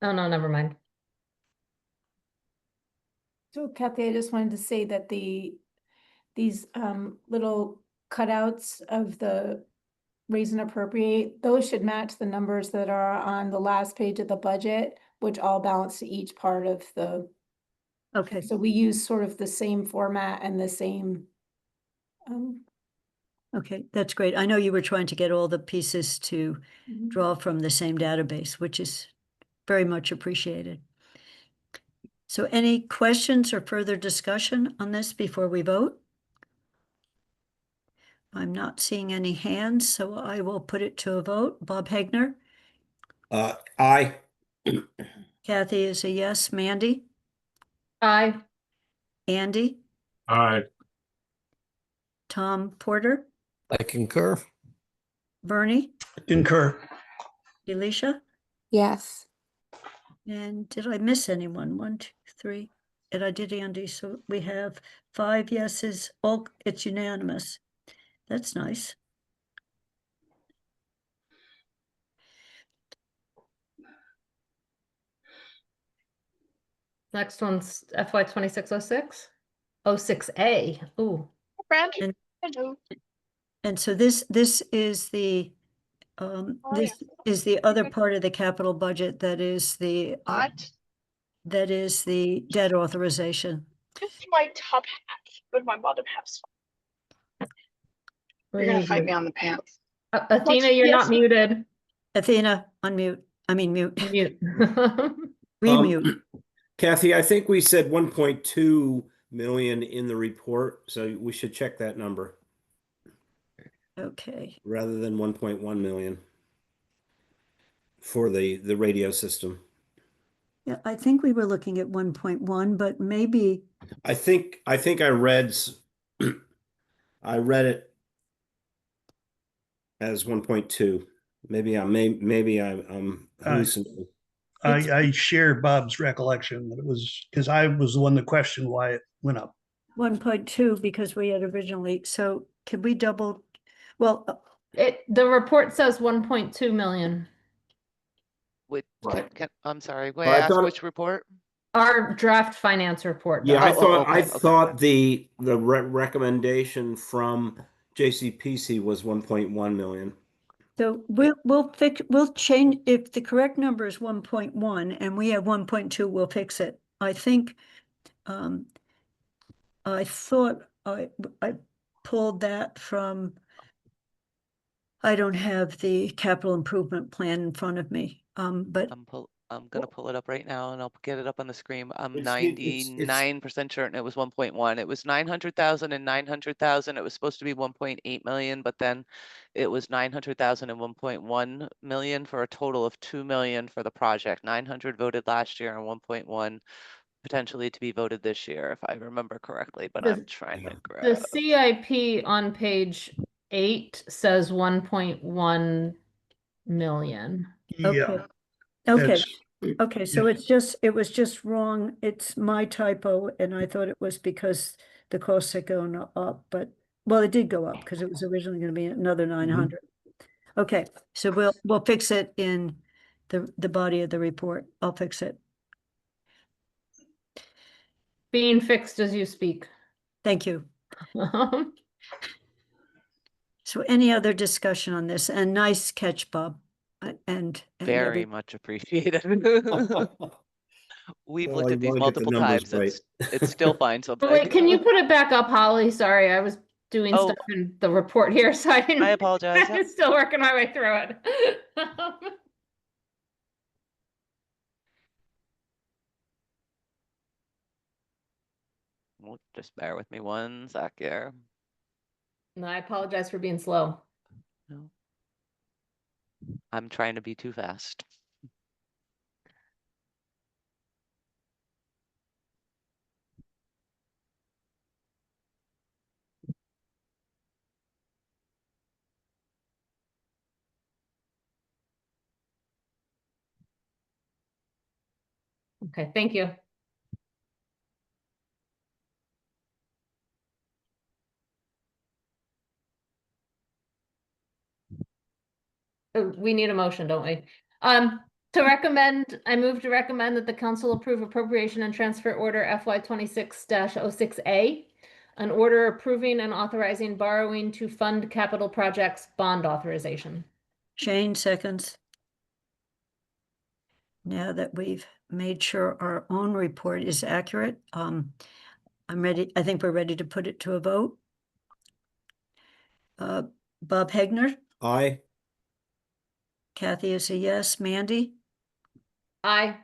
never mind. So Kathy, I just wanted to say that these little cutouts of the raise and appropriate, those should match the numbers that are on the last page of the budget, which all balance to each part of the, Okay. so we use sort of the same format and the same. Okay, that's great. I know you were trying to get all the pieces to draw from the same database, which is very much appreciated. So any questions or further discussion on this before we vote? I'm not seeing any hands, so I will put it to a vote. Bob Hegner, Aye. Kathy is a yes. Mandy, Aye. Andy, Aye. Tom Porter, I concur. Bernie, Concur. Elisha, Yes. and did I miss anyone? 1, 2, 3. And I did Andy, so we have 5 yeses. All, it's unanimous. That's nice. Next one's FY 2606. 06A. Ooh. And- Hello. And so this is the this is the other part of the capital budget that is the What? that is the debt authorization. Just my top hat with my bottom half's. You're gonna fight me on the pants. Athena, you're Yes. not muted. Athena, unmute. I mean, mute. Mute. Remute. Kathy, I think we said 1.2 million in the report, so we should check that number Okay. rather than 1.1 million for the radio system. Yeah, I think we were looking at 1.1, but maybe I think I read I read it as 1.2. Maybe I'm hallucinating. I share Bob's recollection that it was, because I was the one that questioned why it went up. 1.2 because we had originally, so can we double? Well, The report says 1.2 million. Wait, I'm sorry, may Well, I I ask thought- which report? Our draft finance report. Yeah, I does. thought I okay. thought the recommendation from JCPC was 1.1 million. so we'll change, if the correct number is 1.1 and we have 1.2, we'll fix it. I think, I thought I pulled that from, I don't have the capital improvement plan in front of me, but I'm gonna pull it up right now and I'll get it up on the screen. I'm It's- 99% certain it was 1.1. It was 900,000 and 900,000. It was supposed to be 1.8 million, but then it was 900,000 and 1.1 million for a total of 2 million for the project. 900 voted last year and 1.1 potentially to be voted this year, if I remember correctly, but The- I'm trying to The grab. CIP on page 8 says 1.1 million. Yeah, okay, that's, okay, so it was just wrong. It's my typo, and I thought it was because the costs had gone up, but, well, it did go up because it was originally gonna be another 900. Okay, so we'll fix it in the body of the report. I'll fix it. Being fixed as you speak. Thank you. So any other discussion on this? And nice catch, Bob. And Very much appreciated. We've Well, looked I at these wanna get the multiple numbers times. right. It's still fine Oh, wait, sometimes. can you put it back up, Holly? Sorry, I was doing Oh. stuff in the report here, so I didn't. I apologize. I'm Yep. still working my way through it. Just bear with me one sec here. No, I apologize for being slow. No. I'm trying to be too fast. Okay, thank you. We need a motion, don't we? To recommend, I move to recommend that the council approve appropriation and transfer order FY 26-06A. An order approving and authorizing borrowing to fund capital projects bond authorization. Shane seconds. Now that we've made sure our own report is accurate, I'm ready. I think we're ready to put it to a vote. Bob Hegner, Aye. Kathy is a yes. Mandy, Aye.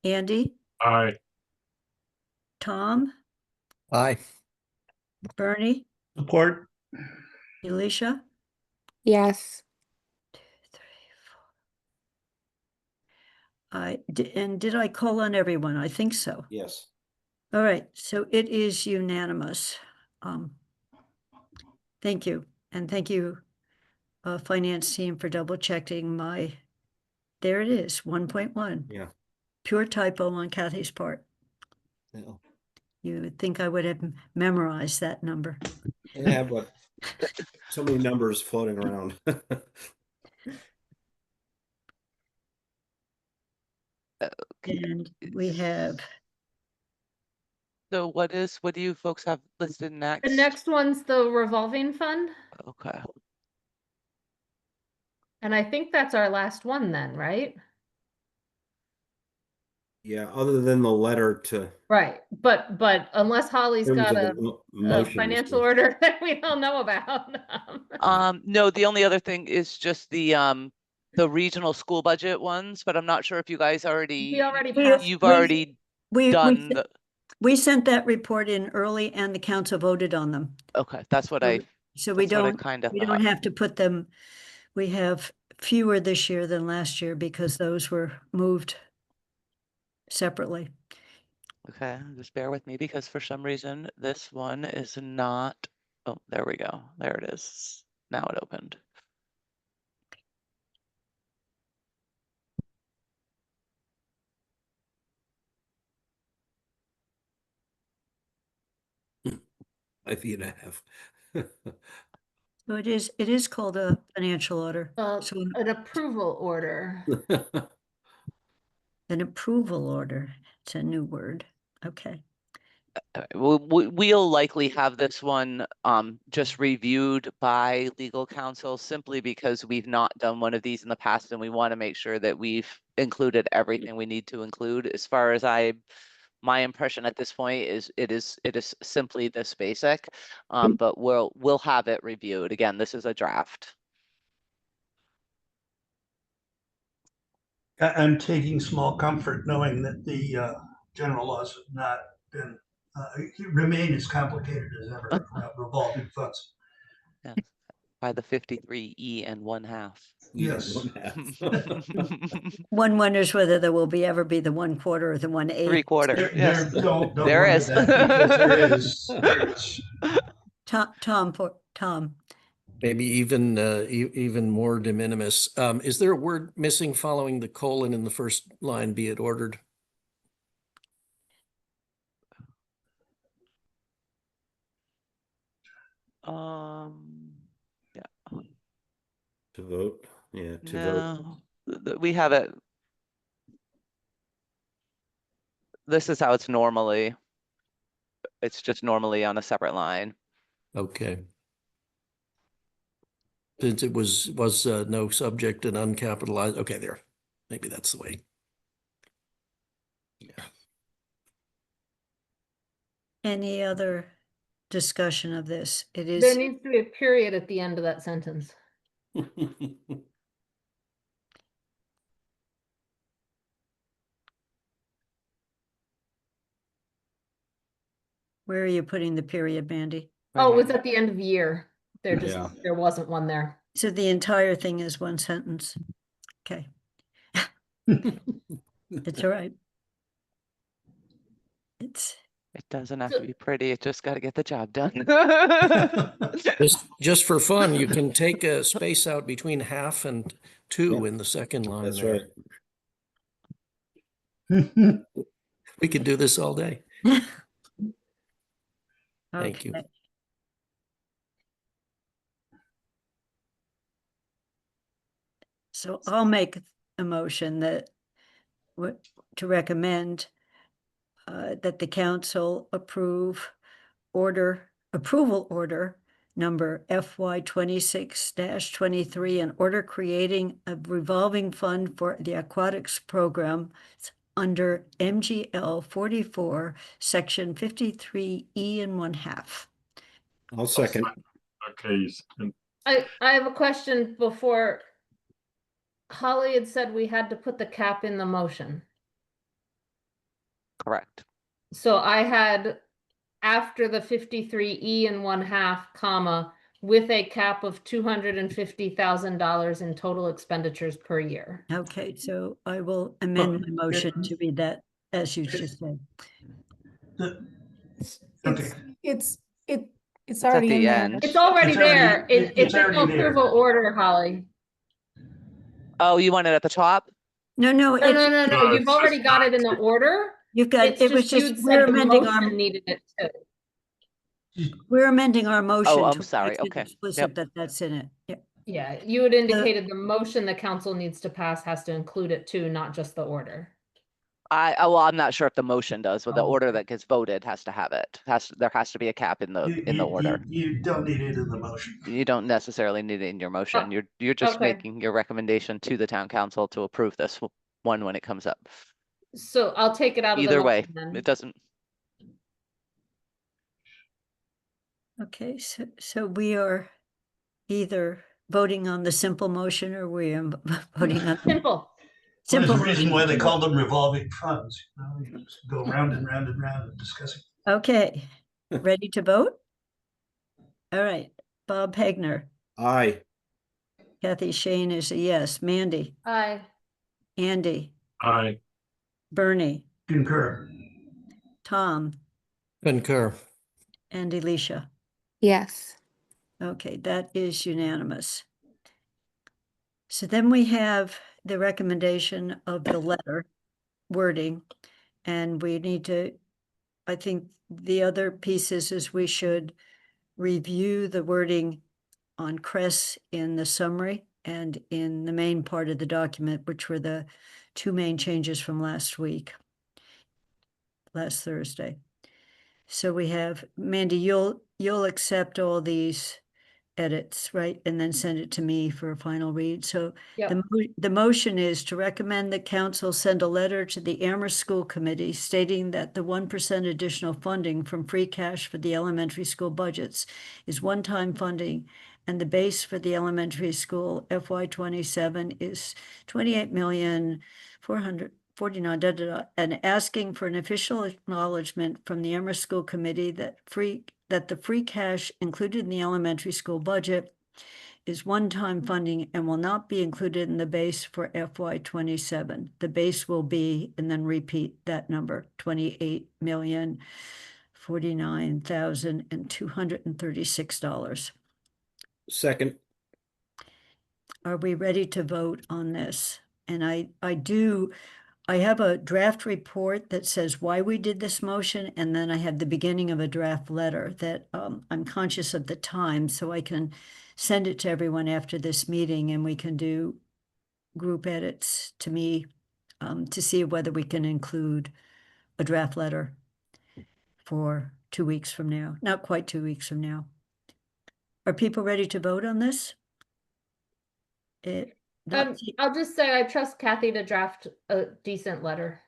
Andy, Aye. Tom, Aye. Bernie, support. Alicia. Yes. And did I call on everyone? I think so. Yes. All right, so it is unanimous. Thank you, and thank you, finance team, for double checking my, there it is, 1.1. Yeah. Pure typo on Kathy's part. Yeah. You would think I would have memorized that number. I have what so many numbers floating around. And we have, So what do you folks have listed next? The next one's the revolving fund, Okay. and I think that's our last one then, right? Yeah, other than the letter to Right, but unless Holly's terms got of a the motion. financial order that we don't know about. No, the only other thing is just the regional school budget ones, but I'm not sure if you guys We already We- passed. you've already we done the, we sent that report in early and the council voted on them. okay, that's what So we that's what I don't, kind of we don't thought. have to put them, we have fewer this year than last year because those were moved separately. Okay, just bear with me because for some reason this one is not, oh, there we go. There it is. Now it opened. I feet and a half. So it is called a financial order. So An approval order. an approval order, it's a new word. Okay. We'll likely have this one just reviewed by legal counsel simply because we've not done one of these in the past and we want to make sure that we've included everything we need to include. As far as my impression at this point is it is simply this basic. But we'll have it reviewed. Again, this is a draft. I'm taking small comfort knowing that the general laws have not been, remain as complicated as ever about revolving funds. Yeah. By the 53E and 1/2. Yes. One wonders whether there will ever be the 1/4 or the 1/8. 3/4. Yes. Don't There wonder is. that because there is. Tom, Maybe even even more de minimis. Is there a word missing following the colon in the first line, be it ordered? Yeah. To vote, yeah, to vote. No, we have it. This is how it's normally. It's just normally on a separate line. Okay. Since it was no subject and uncapitalized. Okay, there. Maybe that's the way. any other discussion of this? It There is, needs to be a period at the end of that sentence. where are you putting the period, Mandy? Oh, it was at the end of the year. Yeah. There wasn't one there. So the entire thing is one sentence. Okay. It's all right. It doesn't have to be pretty. It just got to get the job done. Just for fun, you can take a space out between 1/2 and 2 in the second line. That's there. right. We could do this all day. Thank you. Okay. So I'll make a motion that to recommend that the council approval order number FY 26-23, an order creating a revolving fund for the aquatics program under MGL 44, section 53E and 1/2. I'll second. Okay. I have a question before. Holly had said we had to put the cap in the motion. Correct. So I had after the 53E and 1/2, comma, with a cap of $250,000 in total expenditures per year. Okay, so I will amend my motion to read that as you just said. Okay. It's at already the in there. end. It's already It's already- there. It's an already there. approval order, Holly. Oh, you want it at the top? No, No, it's, no. You've already got it in the order. you've got, It's it was just just, you'd we're said the amending motion our, needed it too. we're amending our motion. Oh, I'm to sorry. make it Okay. Explicit Yep. that that's in it. Yeah. Yeah, you had indicated the motion the council needs to pass has to include it too, not just the order. Well, I'm not sure if the motion does, but the Oh. order that gets voted has to have it. There has to be a cap in the order. You don't need it in the motion. You don't necessarily need it in your motion. You're just okay. making your recommendation to the town council to approve this one when it comes up. So I'll take it out of the Either way, motion then. it doesn't. Okay, so we are either voting on the simple motion or we are voting on. Simple. There's Simple. a reason why they call them revolving funds. You just go round and round and round and discussing. Okay, ready to vote? All right, Bob Hagner, Aye. Kathy Shane is a yes, Mandy, Aye. Andy, Aye. Bernie, Concur. Tom, Concur. and Alicia. Yes. Okay, that is unanimous. So then we have the recommendation of the letter wording, and we need to, I think the other pieces is we should review the wording on CRES in the summary and in the main part of the document, which were the two main changes from last Thursday. So we have, Mandy, you'll accept all these edits, right? And then send it to me for a final read. So Yep. the motion is to recommend that council send a letter to the Amherst School Committee stating that the 1% additional funding from free cash for the elementary school budgets is one-time funding, and the base for the elementary school FY 27 is 28,449,000, and asking for an official acknowledgement from the Amherst School Committee that the free cash included in the elementary school budget is one-time funding and will not be included in the base for FY 27. The base will be, and then repeat that number, 28,049,236. Second. Are we ready to vote on this? And I have a draft report that says why we did this motion, and then I have the beginning of a draft letter that I'm conscious of the time, so I can send it to everyone after this meeting, and we can do group edits to me to see whether we can include a draft letter for 2 weeks from now, not quite 2 weeks from now. Are people ready to vote on this? I'll just say I trust Kathy to draft a decent letter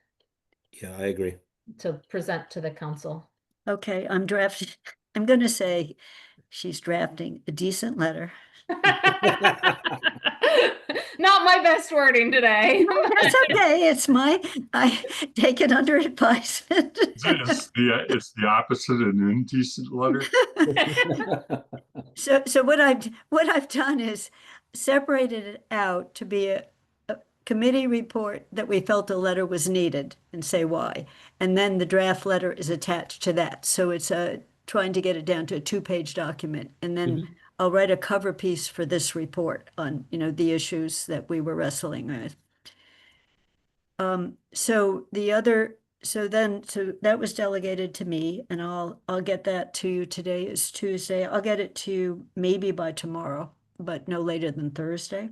Yeah, I agree. to present to the council. Okay, I'm going to say she's drafting a decent letter. Not my best wording today. That's okay. I take it under advisement. It's the opposite, an indecent letter. So what I've done is separated it out to be a committee report that we felt a letter was needed and say why. And then the draft letter is attached to that. So it's trying to get it down to a 2-page document. And then I'll write a cover piece for this report on, the issues that we were wrestling with. So that was delegated to me, and I'll get that to you. Today is Tuesday. I'll get it to you maybe by tomorrow, but no later than Thursday.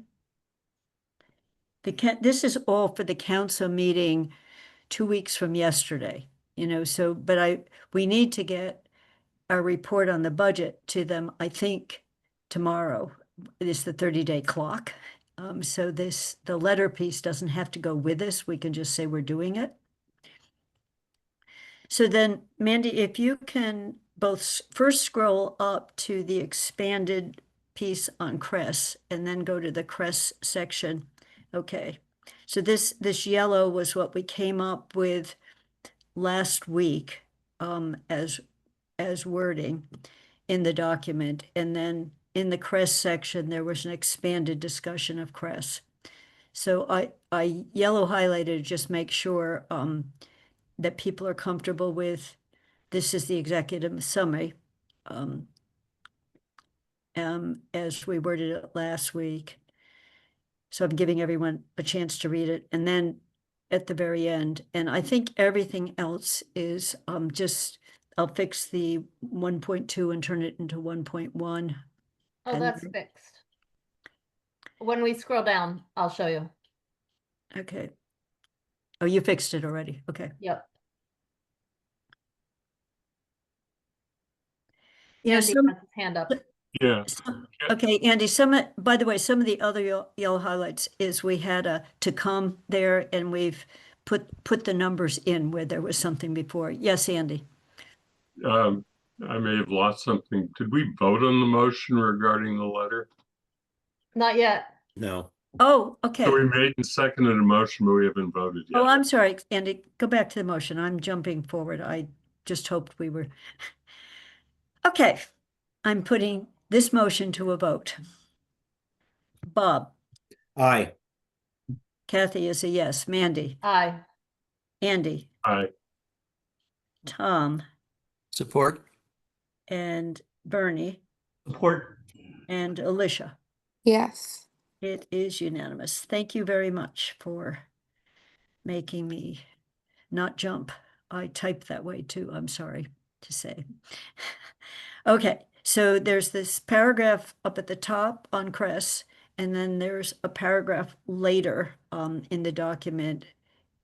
This is all for the council meeting 2 weeks from yesterday, but we need to get our report on the budget to them, I think tomorrow is the 30-day clock. So the letter piece doesn't have to go with us. We can just say we're doing it. So then, Mandy, if you can both first scroll up to the expanded piece on CRES and then go to the CRES section. Okay, so this yellow was what we came up with last week as wording in the document. And then in the CRES section, there was an expanded discussion of CRES. So I yellow highlighted, just make sure that people are comfortable with, this is the executive summary as we worded it last week. So I'm giving everyone a chance to read it. And then at the very end, and I think everything else is just, I'll fix the 1.2 and turn it into 1.1. Oh, And that's fixed. When we scroll down, I'll show you. Okay. Oh, you fixed it already. Okay. Yep. Andy Andy has his hand up. Yeah. Okay, Andy, by the way, some of the other yellow highlights is we had to come there, and we've put the numbers in where there was something before. Yes, Andy. I may have lost something. Did we vote on the motion regarding the letter? Not yet. No. Oh, okay. So we made and seconded a motion, but we haven't voted yet. Oh, I'm sorry, Andy. Go back to the motion. I'm jumping forward. I just hoped we were. Okay, I'm putting this motion to a vote. Bob. Aye. Kathy is a yes. Mandy. Aye. Andy. Aye. Tom. Support. And Bernie. Support. And Alicia. Yes. It is unanimous. Thank you very much for making me not jump. I typed that way too, I'm sorry to say. Okay, so there's this paragraph up at the top on CRES, and then there's a paragraph later in the document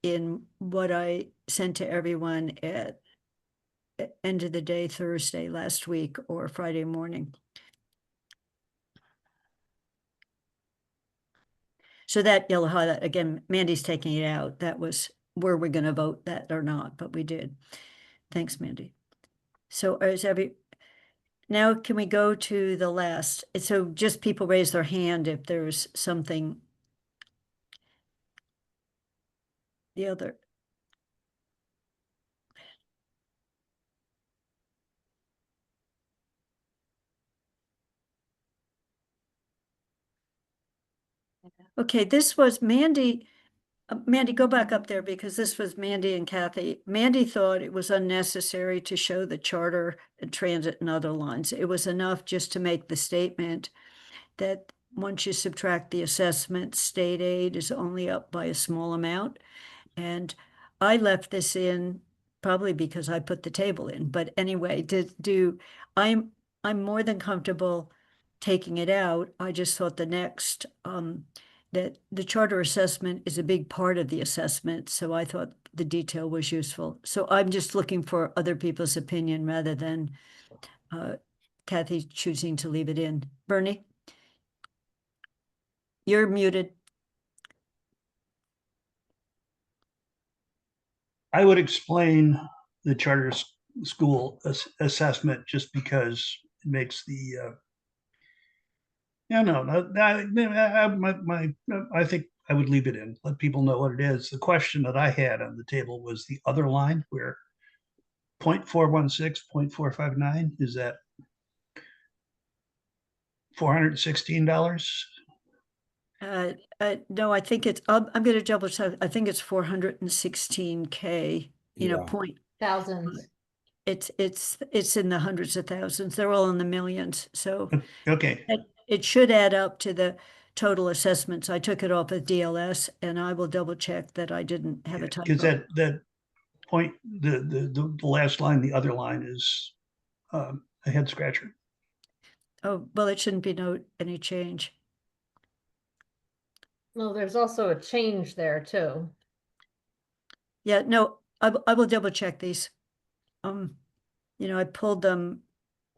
in what I sent to everyone at end of the day Thursday last week or Friday morning. So that yellow highlight, again, Mandy's taking it out. That was, were we gonna vote that or not, but we did. Thanks, Mandy. So now can we go to the last? So just people raise their hand if there's something. The other. Okay, this was Mandy. Mandy, go back up there because this was Mandy and Kathy. Mandy thought it was unnecessary to show the charter and transit and other lines. It was enough just to make the statement that once you subtract the assessment, state aid is only up by a small amount. And I left this in probably because I put the table in, but anyway, I'm more than comfortable taking it out. I just thought the next, that the charter assessment is a big part of the assessment, so I thought the detail was useful. So I'm just looking for other people's opinion rather than Kathy choosing to leave it in. Bernie? You're muted. I would explain the charter school assessment just because it makes the, I think I would leave it in, let people know what it is. The question that I had on the table was the other line where 0.416, 0.459, is that $416? No, I think it's, I'm gonna double check. I think it's 416K, Yeah. point. Thousands. It's in the hundreds of thousands. They're all in the millions. So Okay, it should add up to the total assessments. I took it off of DLS and I will double check that I didn't have a because typo. that point, the last line, the other line is a head scratcher. Oh, well, it shouldn't be any change. Well, there's also a change there too. Yeah, no, I will double check these. I pulled them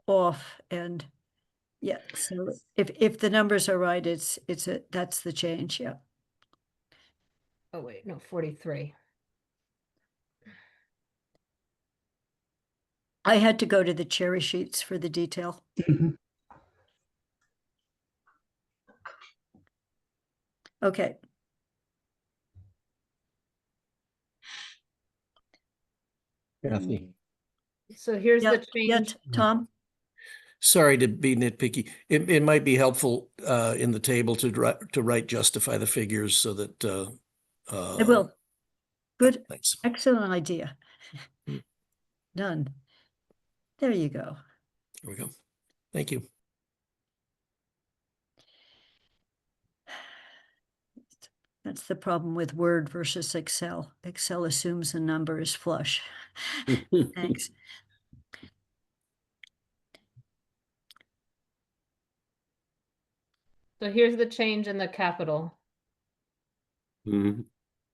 off and yeah, so if the numbers are right, that's the change, yeah. Oh, wait, no, 43. I had to go to the cherry sheets for the detail. Mhm. Okay, Kathy. So here's yeah, the yeah, change. Tom? Sorry to be nitpicky. It might be helpful in the table to write justify the figures so that I will. Good, thanks. excellent idea. Mm. Done. There you go. There we go. Thank you. That's the problem with Word versus Excel. Excel assumes the number is flush. Thanks. So here's the change in the capital, Mhm.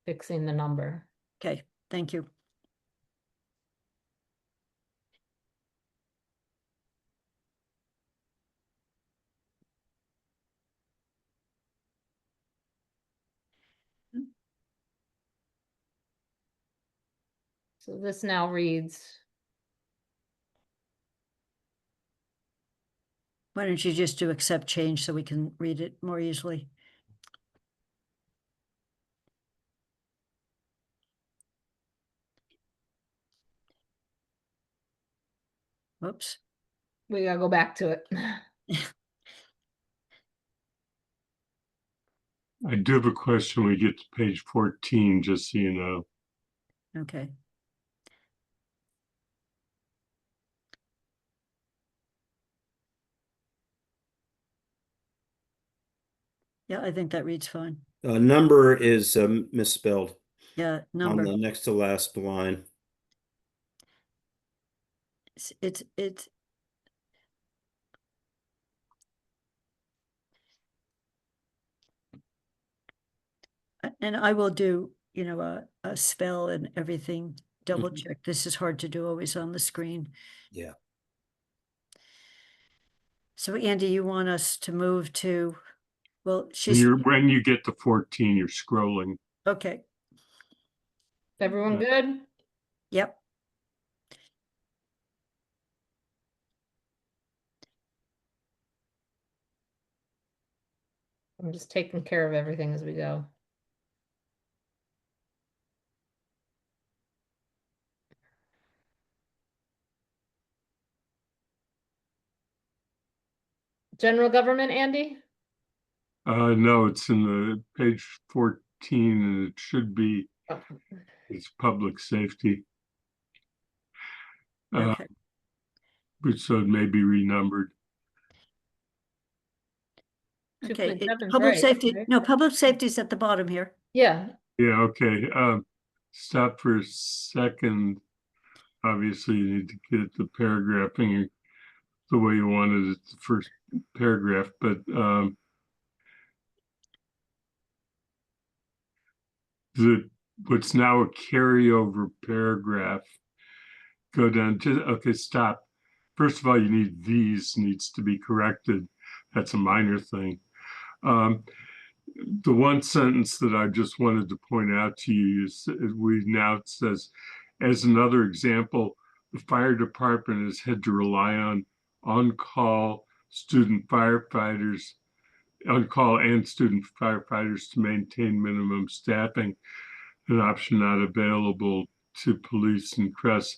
fixing the number. Okay, thank you. So this now reads, Why don't you just do accept change so we can read it more easily? Whoops. we gotta go back to it. I do have a question when we get to page 14, just so you know. Okay. Yeah, I think that reads fine. Number is misspelled Yeah, on number. the next to last line. It's and I will do, a spell and everything, double Mhm. check. This is hard to do always on the screen. Yeah. So Andy, you want us to move to Well, she's, When you get to 14, you're scrolling. okay, Everyone good? yep. I'm just taking care of everything as we go. General government, Andy? No, it's in the page 14 and it should be, Oh. it's public safety. Okay. So it may be renumbered. Okay, 2.7 's public right, safety, right? no, public safety is at the bottom here. Yeah, Yeah, okay. Stop for a second. Obviously, you need to get the paragraphing the way you wanted it, the first paragraph, but what's now a carryover paragraph, go down to, okay, stop. First of all, you need these needs to be corrected. That's a minor thing. The one sentence that I just wanted to point out to you is it says, as another example, the fire department has had to rely on-call student firefighters, on-call and student firefighters to maintain minimum staffing, an option not available to police and CRES.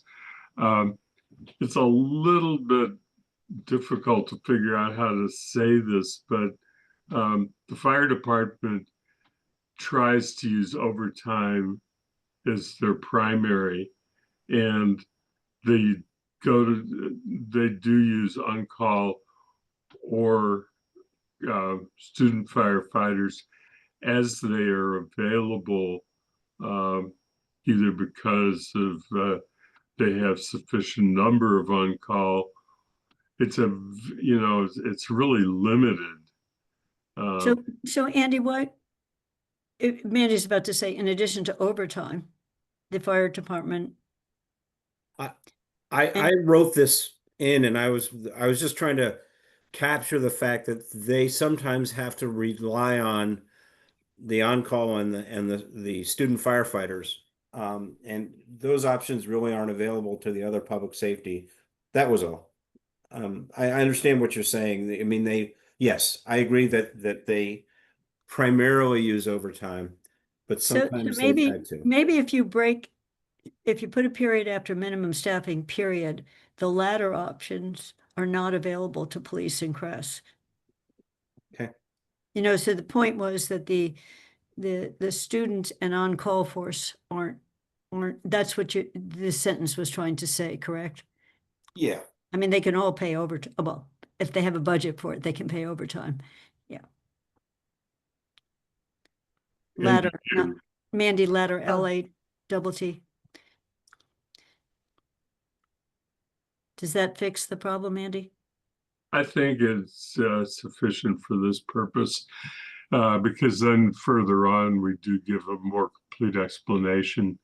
It's a little bit difficult to figure out how to say this, but the fire department tries to use overtime as their primary, and they do use on-call or student firefighters as they are available, either because of they have sufficient number of on-call. It's it's really limited. So Andy, Mandy's about to say, in addition to overtime, the fire department. I wrote this in, and I was just trying to capture the fact that they sometimes have to rely on the on-call and the student firefighters, and those options really aren't available to the other public safety. That was all. I understand what you're saying. I mean, yes, I agree that they primarily use overtime, but So sometimes they've had to. maybe if you put a period after minimum staffing period, the latter options are not available to police and CRES. Okay. So the point was that the student and on-call force aren't, that's what this sentence was trying to say, correct? Yeah. I mean, they can all pay overtime. Well, if they have a budget for it, they can pay overtime. Yeah. Ladder, not Mandy Ladder, LATT. Does that fix the problem, Andy? I think it's sufficient for this purpose, because then further on, we do give a more complete explanation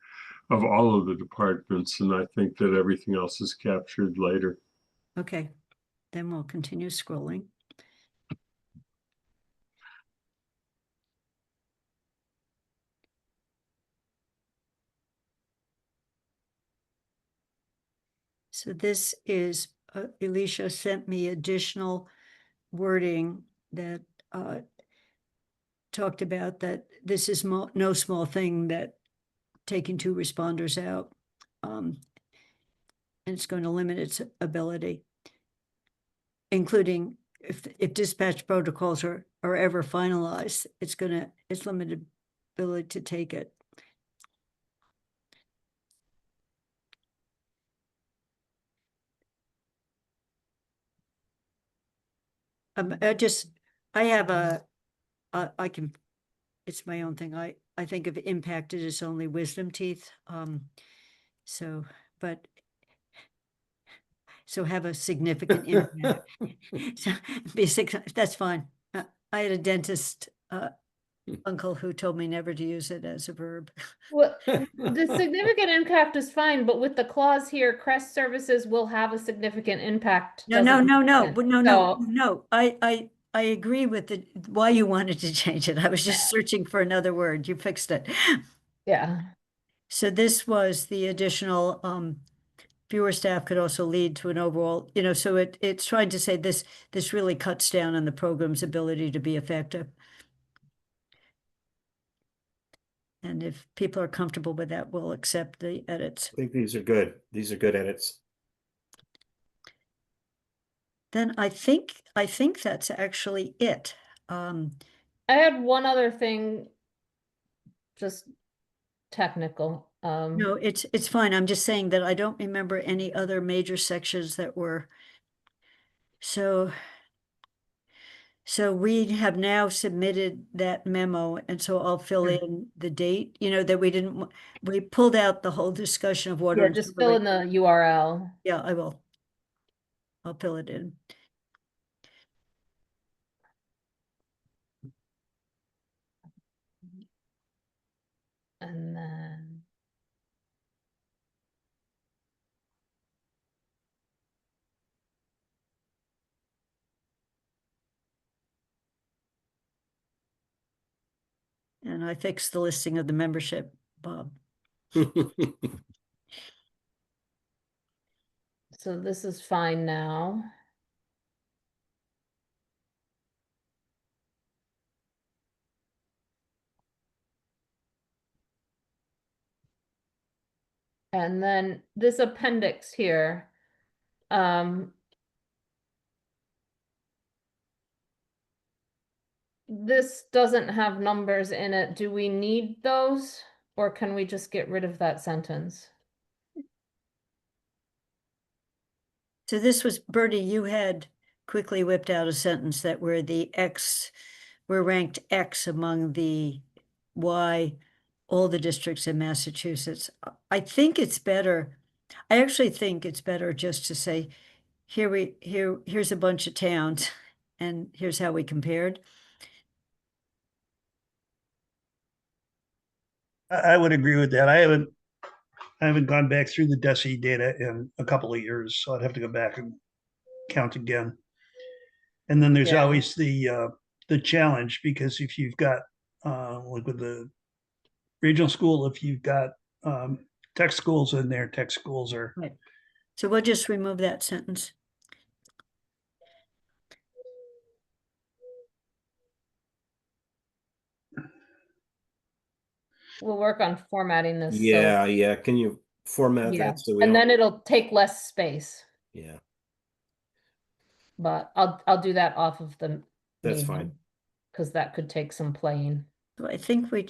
of all of the departments, and I think that everything else is captured later. Okay, then we'll continue scrolling. So this is, Alicia sent me additional wording that talked about that this is no small thing, that taking 2 responders out, and it's going to limit its ability, including if dispatch protocols are ever finalized, it's limited ability to take it. I have it's my own thing. I think of impacted as only wisdom teeth. So have a significant impact. So that's fine. I had a dentist uncle who told me never to use it as a verb. well, the significant impact is fine, but with the clause here, CRES services will have a significant impact. No. I I agree with the, why you wanted to change it. I was just searching for another word. You fixed it. Yeah. So this was the additional, fewer staff could also lead to an overall, so it's trying to say this really cuts down on the program's ability to be effective. And if people are comfortable with that, we'll accept the edits. I think these are good. These are good edits. Then I think that's actually it. I had one other thing, just technical. No, it's fine. I'm just saying that I don't remember any other major sections that were. So we have now submitted that memo, and so I'll fill in the date, that we didn't, we pulled out the whole discussion of water. Yeah, and just sewer fill rate. in the URL. Yeah, I will. I'll fill it in. And then. And I fixed the listing of the membership, Bob. So this is fine now. And then this appendix here, this doesn't have numbers in it. Do we need those? Or can we just get rid of that sentence? So this was, Bertie, you had quickly whipped out a sentence that we're ranked X among the Y, all the districts in Massachusetts. I think it's better. I actually think it's better just to say, here's a bunch of towns and here's how we compared. I would agree with that. I haven't gone back through the DESI data in a couple of years, so I'd have to go back and count again. And then there's Yeah. always the challenge, because if you've got like with the regional school, if you've got tech schools in there, tech schools are Right. So we'll just remove that sentence. We'll work on formatting this. Yeah, yeah. Can you format Yeah, that so we and don't? then it'll take less space, Yeah, but I'll do that off of the that's main fine. one, because that could take some playing. So I think we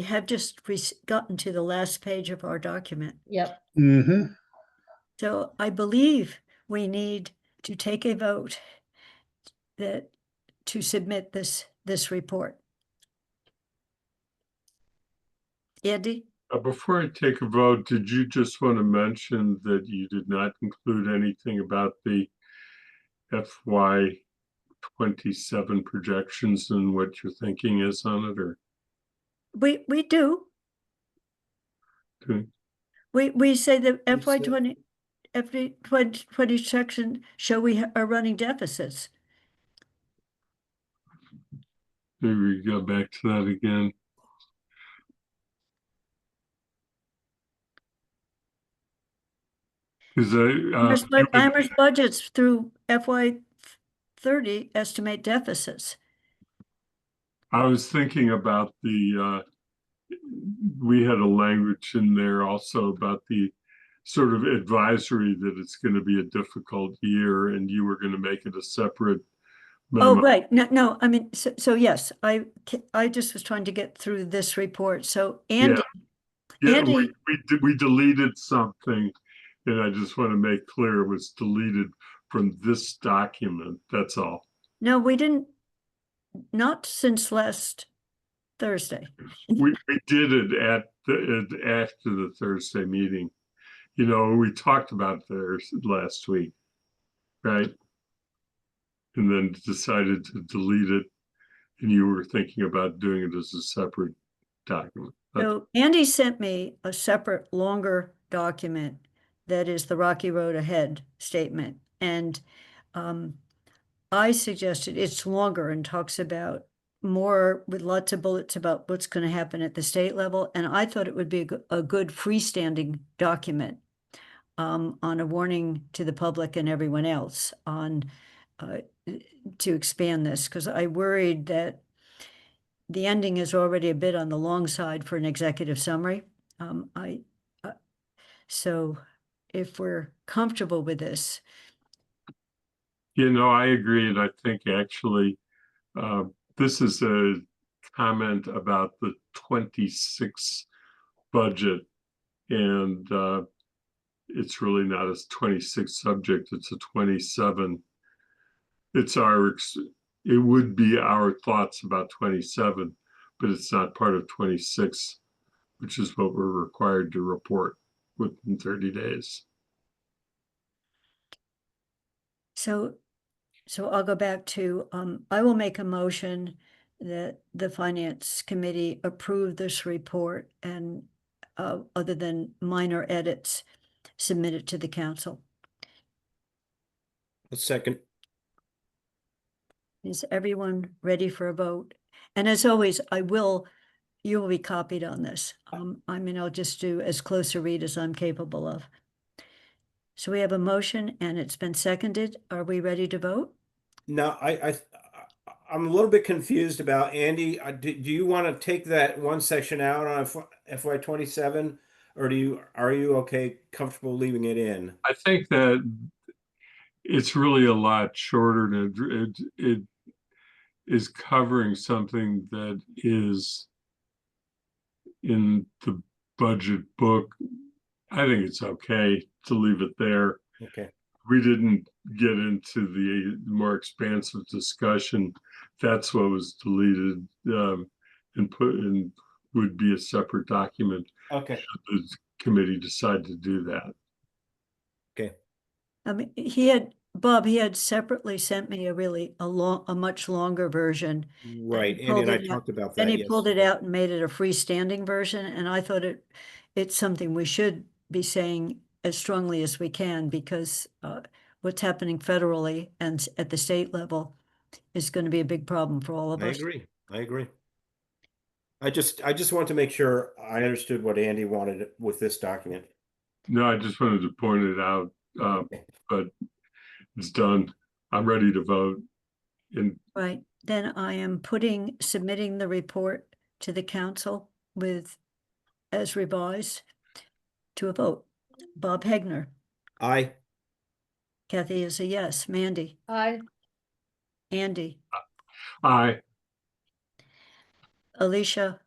have just gotten to the last page of our document. Yep. Mm-hmm. So I believe we need to take a vote to submit this report. Andy? Before I take a vote, did you just want to mention that you did not include anything about the FY 27 projections and what your thinking is on it, or? We do. Okay. We say that You said- FY 20 section show we are running deficits. Maybe we go back to that again. Because Amherst budgets through FY 30 estimate deficits. I was thinking about we had a language in there also about the sort of advisory that it's going to be a difficult year, and you were going to make it a separate Oh, memo. right. No, I mean, so yes, I just was trying to get through this report. So Andy, Yeah, Andy, we deleted something, and I just want to make clear it was deleted from this document. That's all. no, we didn't, not since last Thursday. We did it after the Thursday meeting. You know, we talked about theirs last week, right? And then decided to delete it, and you were thinking about doing it as a separate document. So Andy sent me a separate, longer document that is the Rocky Road Ahead statement. And I suggested it's longer and talks about more with lots of bullets about what's going to happen at the state level. And I thought it would be a good freestanding document on a warning to the public and everyone else on to expand this, because I worried that the ending is already a bit on the long side for an executive summary. So if we're comfortable with this, I agree. And I think actually, this is a comment about the 26 budget. And it's really not a 26 subject, it's a 27. It would be our thoughts about 27, but it's not part of 26, which is what we're required to report within 30 days. so I'll go back to, I will make a motion that the Finance Committee approve this report and other than minor edits, submit it to the council. A second. Is everyone ready for a vote? And as always, you will be copied on this. I mean, I'll just do as close a read as I'm capable of. So we have a motion and it's been seconded. Are we ready to vote? No, I'm a little bit confused about Andy. Do you want to take that one section out on FY27, or are you comfortable leaving it in? I think that it's really a lot shorter, and it is covering something that is in the budget book. I think it's okay to leave it there. Okay. We didn't get into the more expansive discussion. That's what was deleted and put in, would be a separate document. Okay. Should the committee decide to do that. Okay. I mean, Bob had separately sent me a much longer version. Right. Andy and I talked about that. And he Yes. pulled it out and made it a freestanding version. And I thought it's something we should be saying as strongly as we can, because what's happening federally and at the state level is going to be a big problem for all of I us. agree. I just want to make sure I understood what Andy wanted with this document. No, I just wanted to point it out, but it's done. I'm ready to vote. Right, then I am submitting the report to the council as revised to a vote. Bob Hegner. Aye. Kathy is a yes. Mandy. Aye. Andy. Aye. Alicia.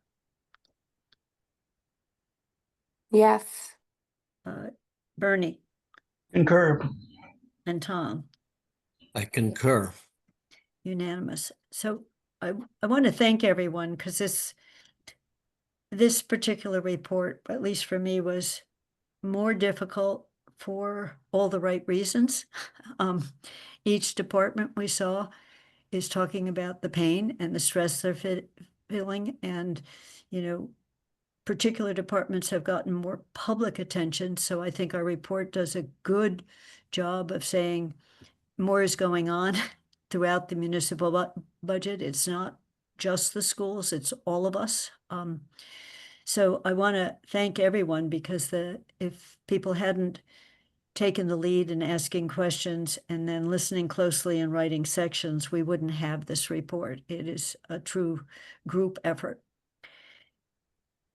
Yes. Bernie. Concur. And Tom. I concur. Unanimous. So I want to thank everyone, because this particular report, at least for me, was more difficult for all the right reasons. Each department we saw is talking about the pain and the stress they're feeling, and particular departments have gotten more public attention. So I think our report does a good job of saying more is going on throughout the municipal budget. It's not just the schools, it's all of us. So I want to thank everyone, because if people hadn't taken the lead in asking questions and then listening closely and writing sections, we wouldn't have this report. It is a true group effort.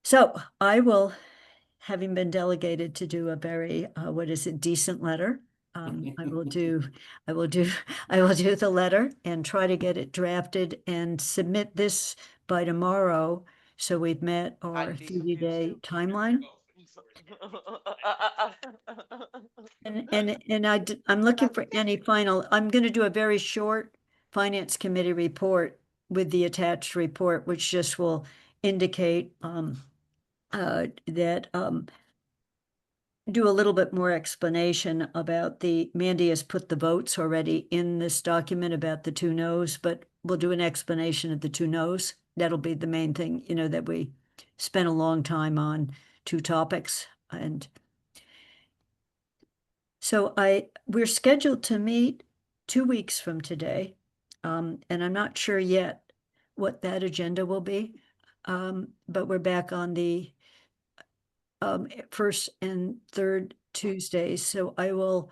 So I will, having been delegated to do a very, decent letter. I will do the letter and try to get it drafted and submit this by tomorrow. So we've met our 30-day timeline. And I'm looking for any final, I'm going to do a very short Finance Committee report with the attached report, which just will indicate that do a little bit more explanation about Mandy has put the votes already in this document about the 2 no's, but we'll do an explanation of the 2 no's. That'll be the main thing, that we spent a long time on 2 topics. And so we're scheduled to meet 2 weeks from today. And I'm not sure yet what that agenda will be. But we're back on the first and third Tuesdays, so I will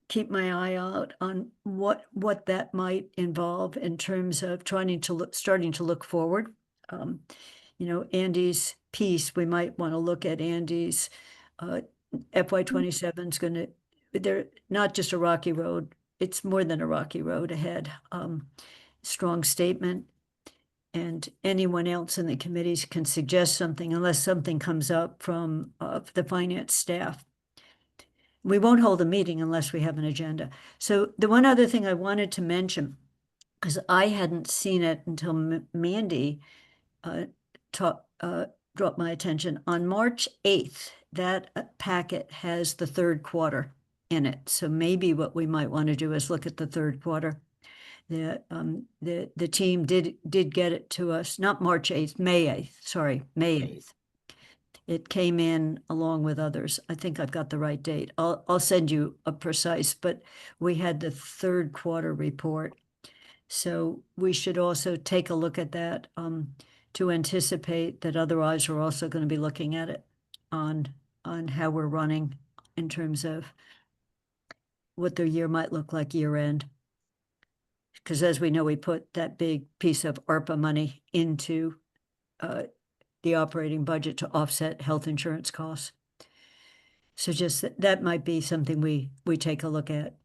keep my eye out on what that might involve in terms of starting to look forward. You know, Andy's piece, we might want to look at Andy's FY27 is going to, they're not just a rocky road, it's more than a rocky road ahead. Strong statement. And anyone else in the committees can suggest something unless something comes up from the finance staff. We won't hold a meeting unless we have an agenda. So the one other thing I wanted to mention, because I hadn't seen it until Mandy dropped my attention, on March 8th, that packet has the third quarter in it. So maybe what we might want to do is look at the third quarter. The team did get it to us, not March 8th, May 8th, sorry, May 8th. It came in along with others. I think I've got the right date. I'll send you a precise, but we had the third quarter report. So we should also take a look at that to anticipate that other eyes are also going to be looking at it on how we're running in terms of what their year might look like year end. Because as we know, we put that big piece of ARPA money into the operating budget to offset health insurance costs. So just that might be something we take a look at.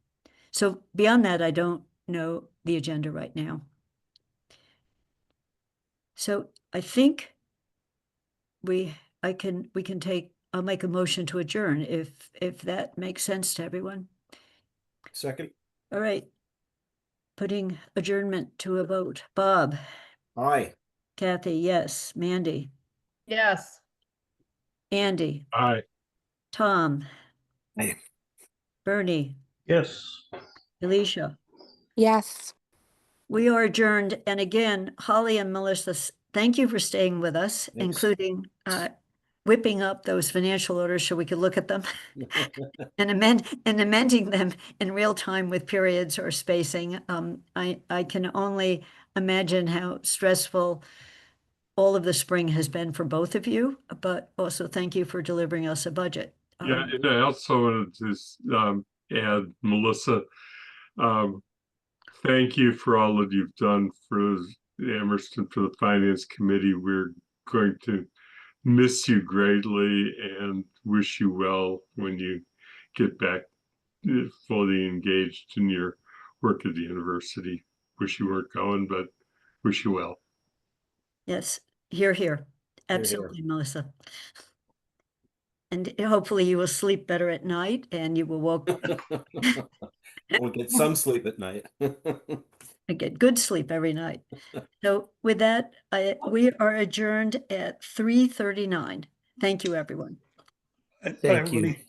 So beyond that, I don't know the agenda right now. So I think I'll make a motion to adjourn if that makes sense to everyone. Second. All right. Putting adjournment to a vote. Bob, Aye. Kathy, yes. Mandy, Yes. Andy, Aye. Tom, Aye. Bernie, Yes. Alicia. Yes. We are adjourned. And again, Holly and Melissa, thank you for staying with us, Thanks. including whipping up those financial orders so we could look at them and amending them in real time with periods or spacing. I can only imagine how stressful all of the spring has been for both of you, but also thank you for delivering us a budget. Yeah, and I also wanted to add, Melissa, thank you for all that you've done for Amherst, for the Finance Committee. We're going to miss you greatly and wish you well when you get back fully engaged in your work at the university. Wish you weren't going, but wish you well. Yes, here. Absolutely, Melissa. And hopefully you will sleep better at night and you will We'll get some sleep at night. get good sleep every night. So with that, we are adjourned at 3:39. Thank you, everyone. Bye, Thank you. everybody.